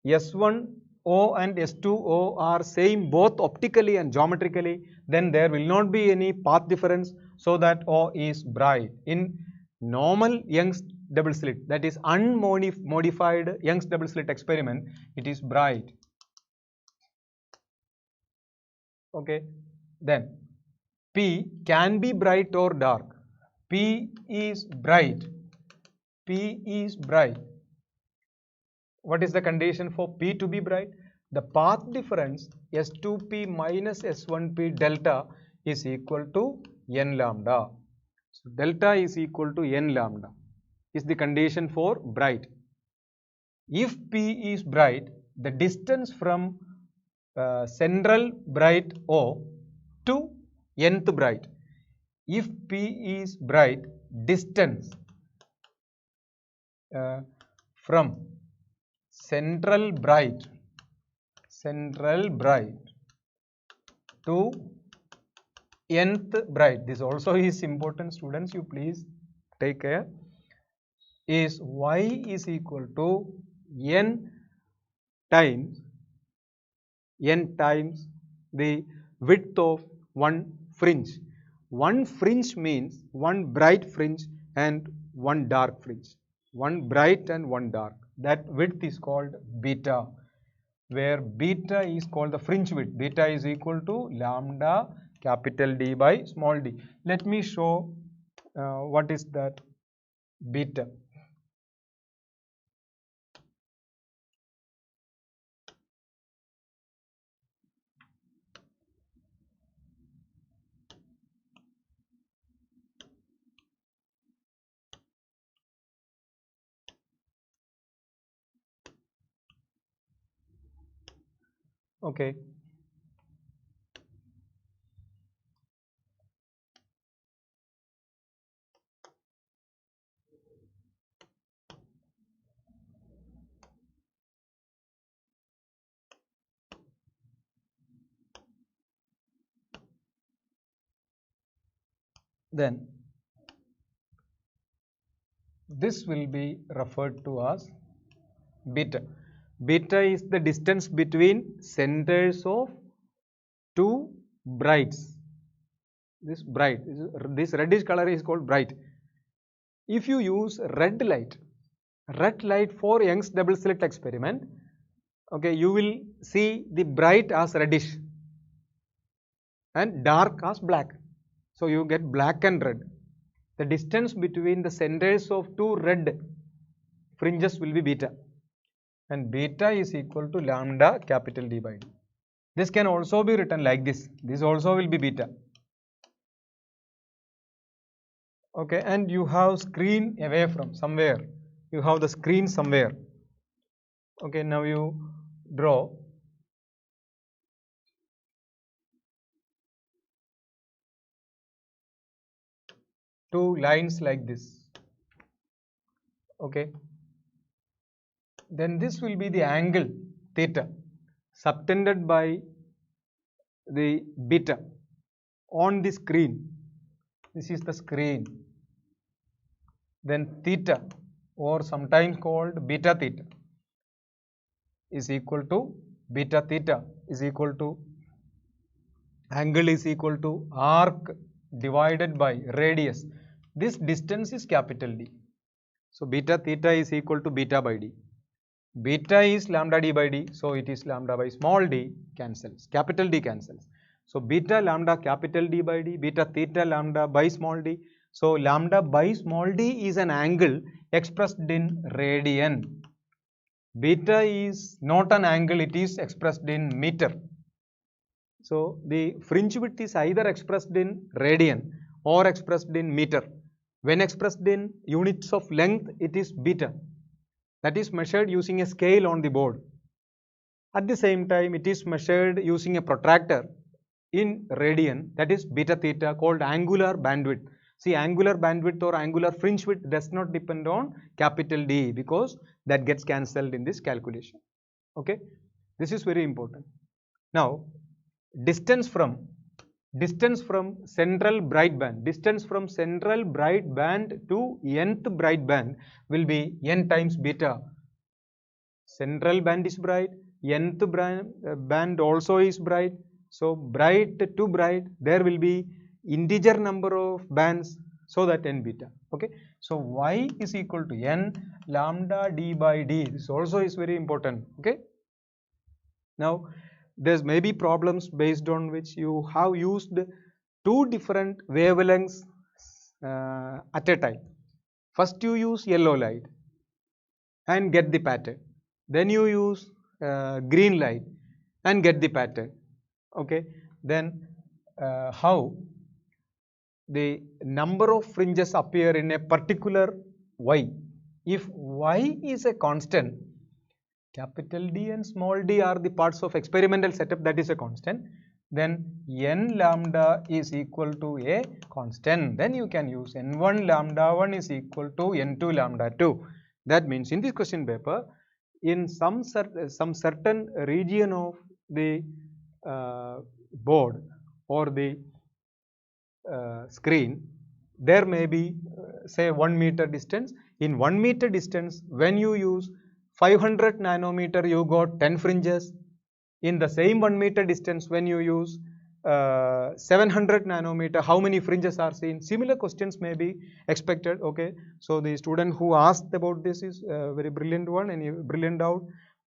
S1O and S2O are same both optically and geometrically. Then there will not be any path difference, so that O is bright. In normal Young's double slit, that is unmodified Young's double slit experiment, it is bright. Okay, then P can be bright or dark. P is bright. P is bright. What is the condition for P to be bright? The path difference S2P minus S1P delta is equal to n lambda. So delta is equal to n lambda is the condition for bright. If P is bright, the distance from central bright O to nth bright. If P is bright, distance from central bright to nth bright, this also is important, students, you please take care, is y is equal to n times the width of one fringe. One fringe means one bright fringe and one dark fringe. One bright and one dark. That width is called beta, where beta is called the fringe width. Beta is equal to lambda capital D by small d. Let me show what is that beta. Okay. Then this will be referred to as beta. Beta is the distance between centers of two brights. This bright, this reddish color is called bright. If you use red light for Young's double slit experiment, okay, you will see the bright as reddish and dark as black. So you get black and red. The distance between the centers of two red fringes will be beta, and beta is equal to lambda capital D by D. This can also be written like this. This also will be beta. Okay, and you have screen away from somewhere. You have the screen somewhere. Okay, now you draw two lines like this. Okay, then this will be the angle theta subtended by the beta on the screen. This is the screen. then theta, or sometimes called beta theta, is equal to beta theta is equal to angle is equal to arc divided by radius. This distance is capital D. So beta theta is equal to beta by D. Beta is lambda d by d, so it is lambda by small d cancels, capital D cancels. So beta lambda capital D by d, beta theta lambda by small d. So lambda by small d is an angle expressed in radian. Beta is not an angle, it is expressed in meter. So the fringe width is either expressed in radian or expressed in meter. When expressed in units of length, it is beta. That is measured using a scale on the board. At the same time, it is measured using a protractor in radian, that is beta theta, called angular bandwidth. See, angular bandwidth or angular fringe width does not depend on capital D, because that gets cancelled in this calculation. Okay, this is very important. Now, distance from central bright band, distance from central bright band to nth bright band will be n times beta. Central band is bright, nth band also is bright. So bright to bright, there will be integer number of bands, so that n beta. Okay, so y is equal to n lambda d by d. This also is very important. Okay, now there may be problems based on which you have used two different wavelengths at a time. First you use yellow light and get the pattern, then you use green light and get the pattern. Okay, then how the number of fringes appear in a particular y. If y is a constant, capital D and small d are the parts of experimental setup, that is a constant, then n lambda is equal to a constant. Then you can use n1 lambda 1 is equal to n2 lambda 2. That means in this question paper, in some certain region of the board or the screen, there may be say 1 meter distance. In 1 meter distance, when you use 500 nanometer, you got 10 fringes. In the same 1 meter distance, when you use 700 nanometer, how many fringes are seen? Similar questions may be expected. Okay, so the student who asked about this is a very brilliant one, and a brilliant doubt.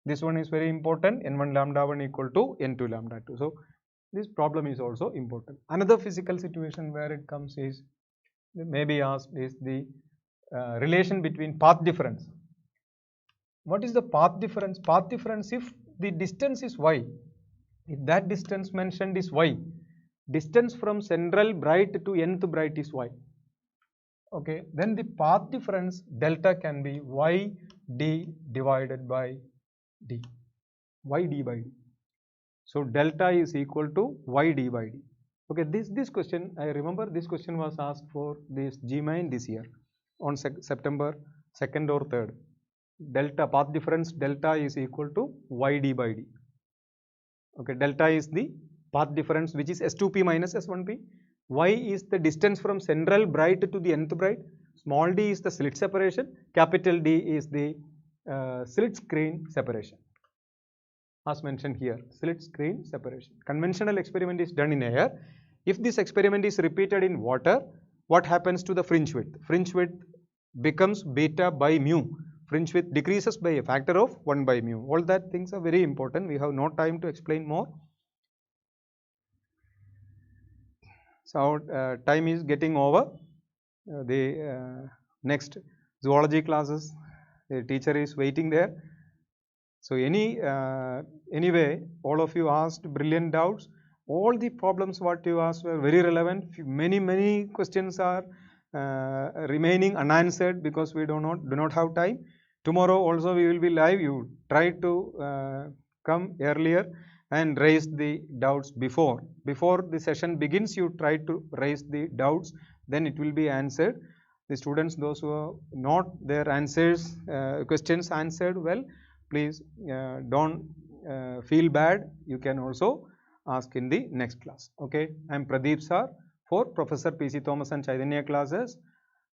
This one is very important, n1 lambda 1 equal to n2 lambda 2. So this problem is also important. Another physical situation where it comes is, maybe asked, is the relation between path difference. What is the path difference? Path difference, if the distance is y, if that distance mentioned is y, distance from central bright to nth bright is y. Okay, then the path difference delta can be y d divided by d, y d by d. So delta is equal to y d by d. Okay, this question, I remember this question was asked for this GMAIN this year on September 2nd or 3rd. Delta, path difference delta is equal to y d by d. Okay, delta is the path difference, which is S2p minus S1p. Y is the distance from central bright to the nth bright. Small d is the slit separation. Capital D is the slit screen separation. As mentioned here, slit screen separation. Conventional experiment is done in air. If this experiment is repeated in water, what happens to the fringe width? Fringe width becomes beta by mu. Fringe width decreases by a factor of 1 by mu. All that things are very important. We have no time to explain more. So time is getting over. The next zoology classes, the teacher is waiting there. So anyway, all of you asked brilliant doubts. All the problems what you asked were very relevant. Many questions are remaining unanswered because we do not have time. Tomorrow also we will be live. You try to come earlier and raise the doubts before the session begins. You try to raise the doubts, then it will be answered. The students, those who have not their answers, questions answered well, please don't feel bad. You can also ask in the next class. Okay, I am Pradeep sir for Professor P.C. Thomas and Chaitanya classes.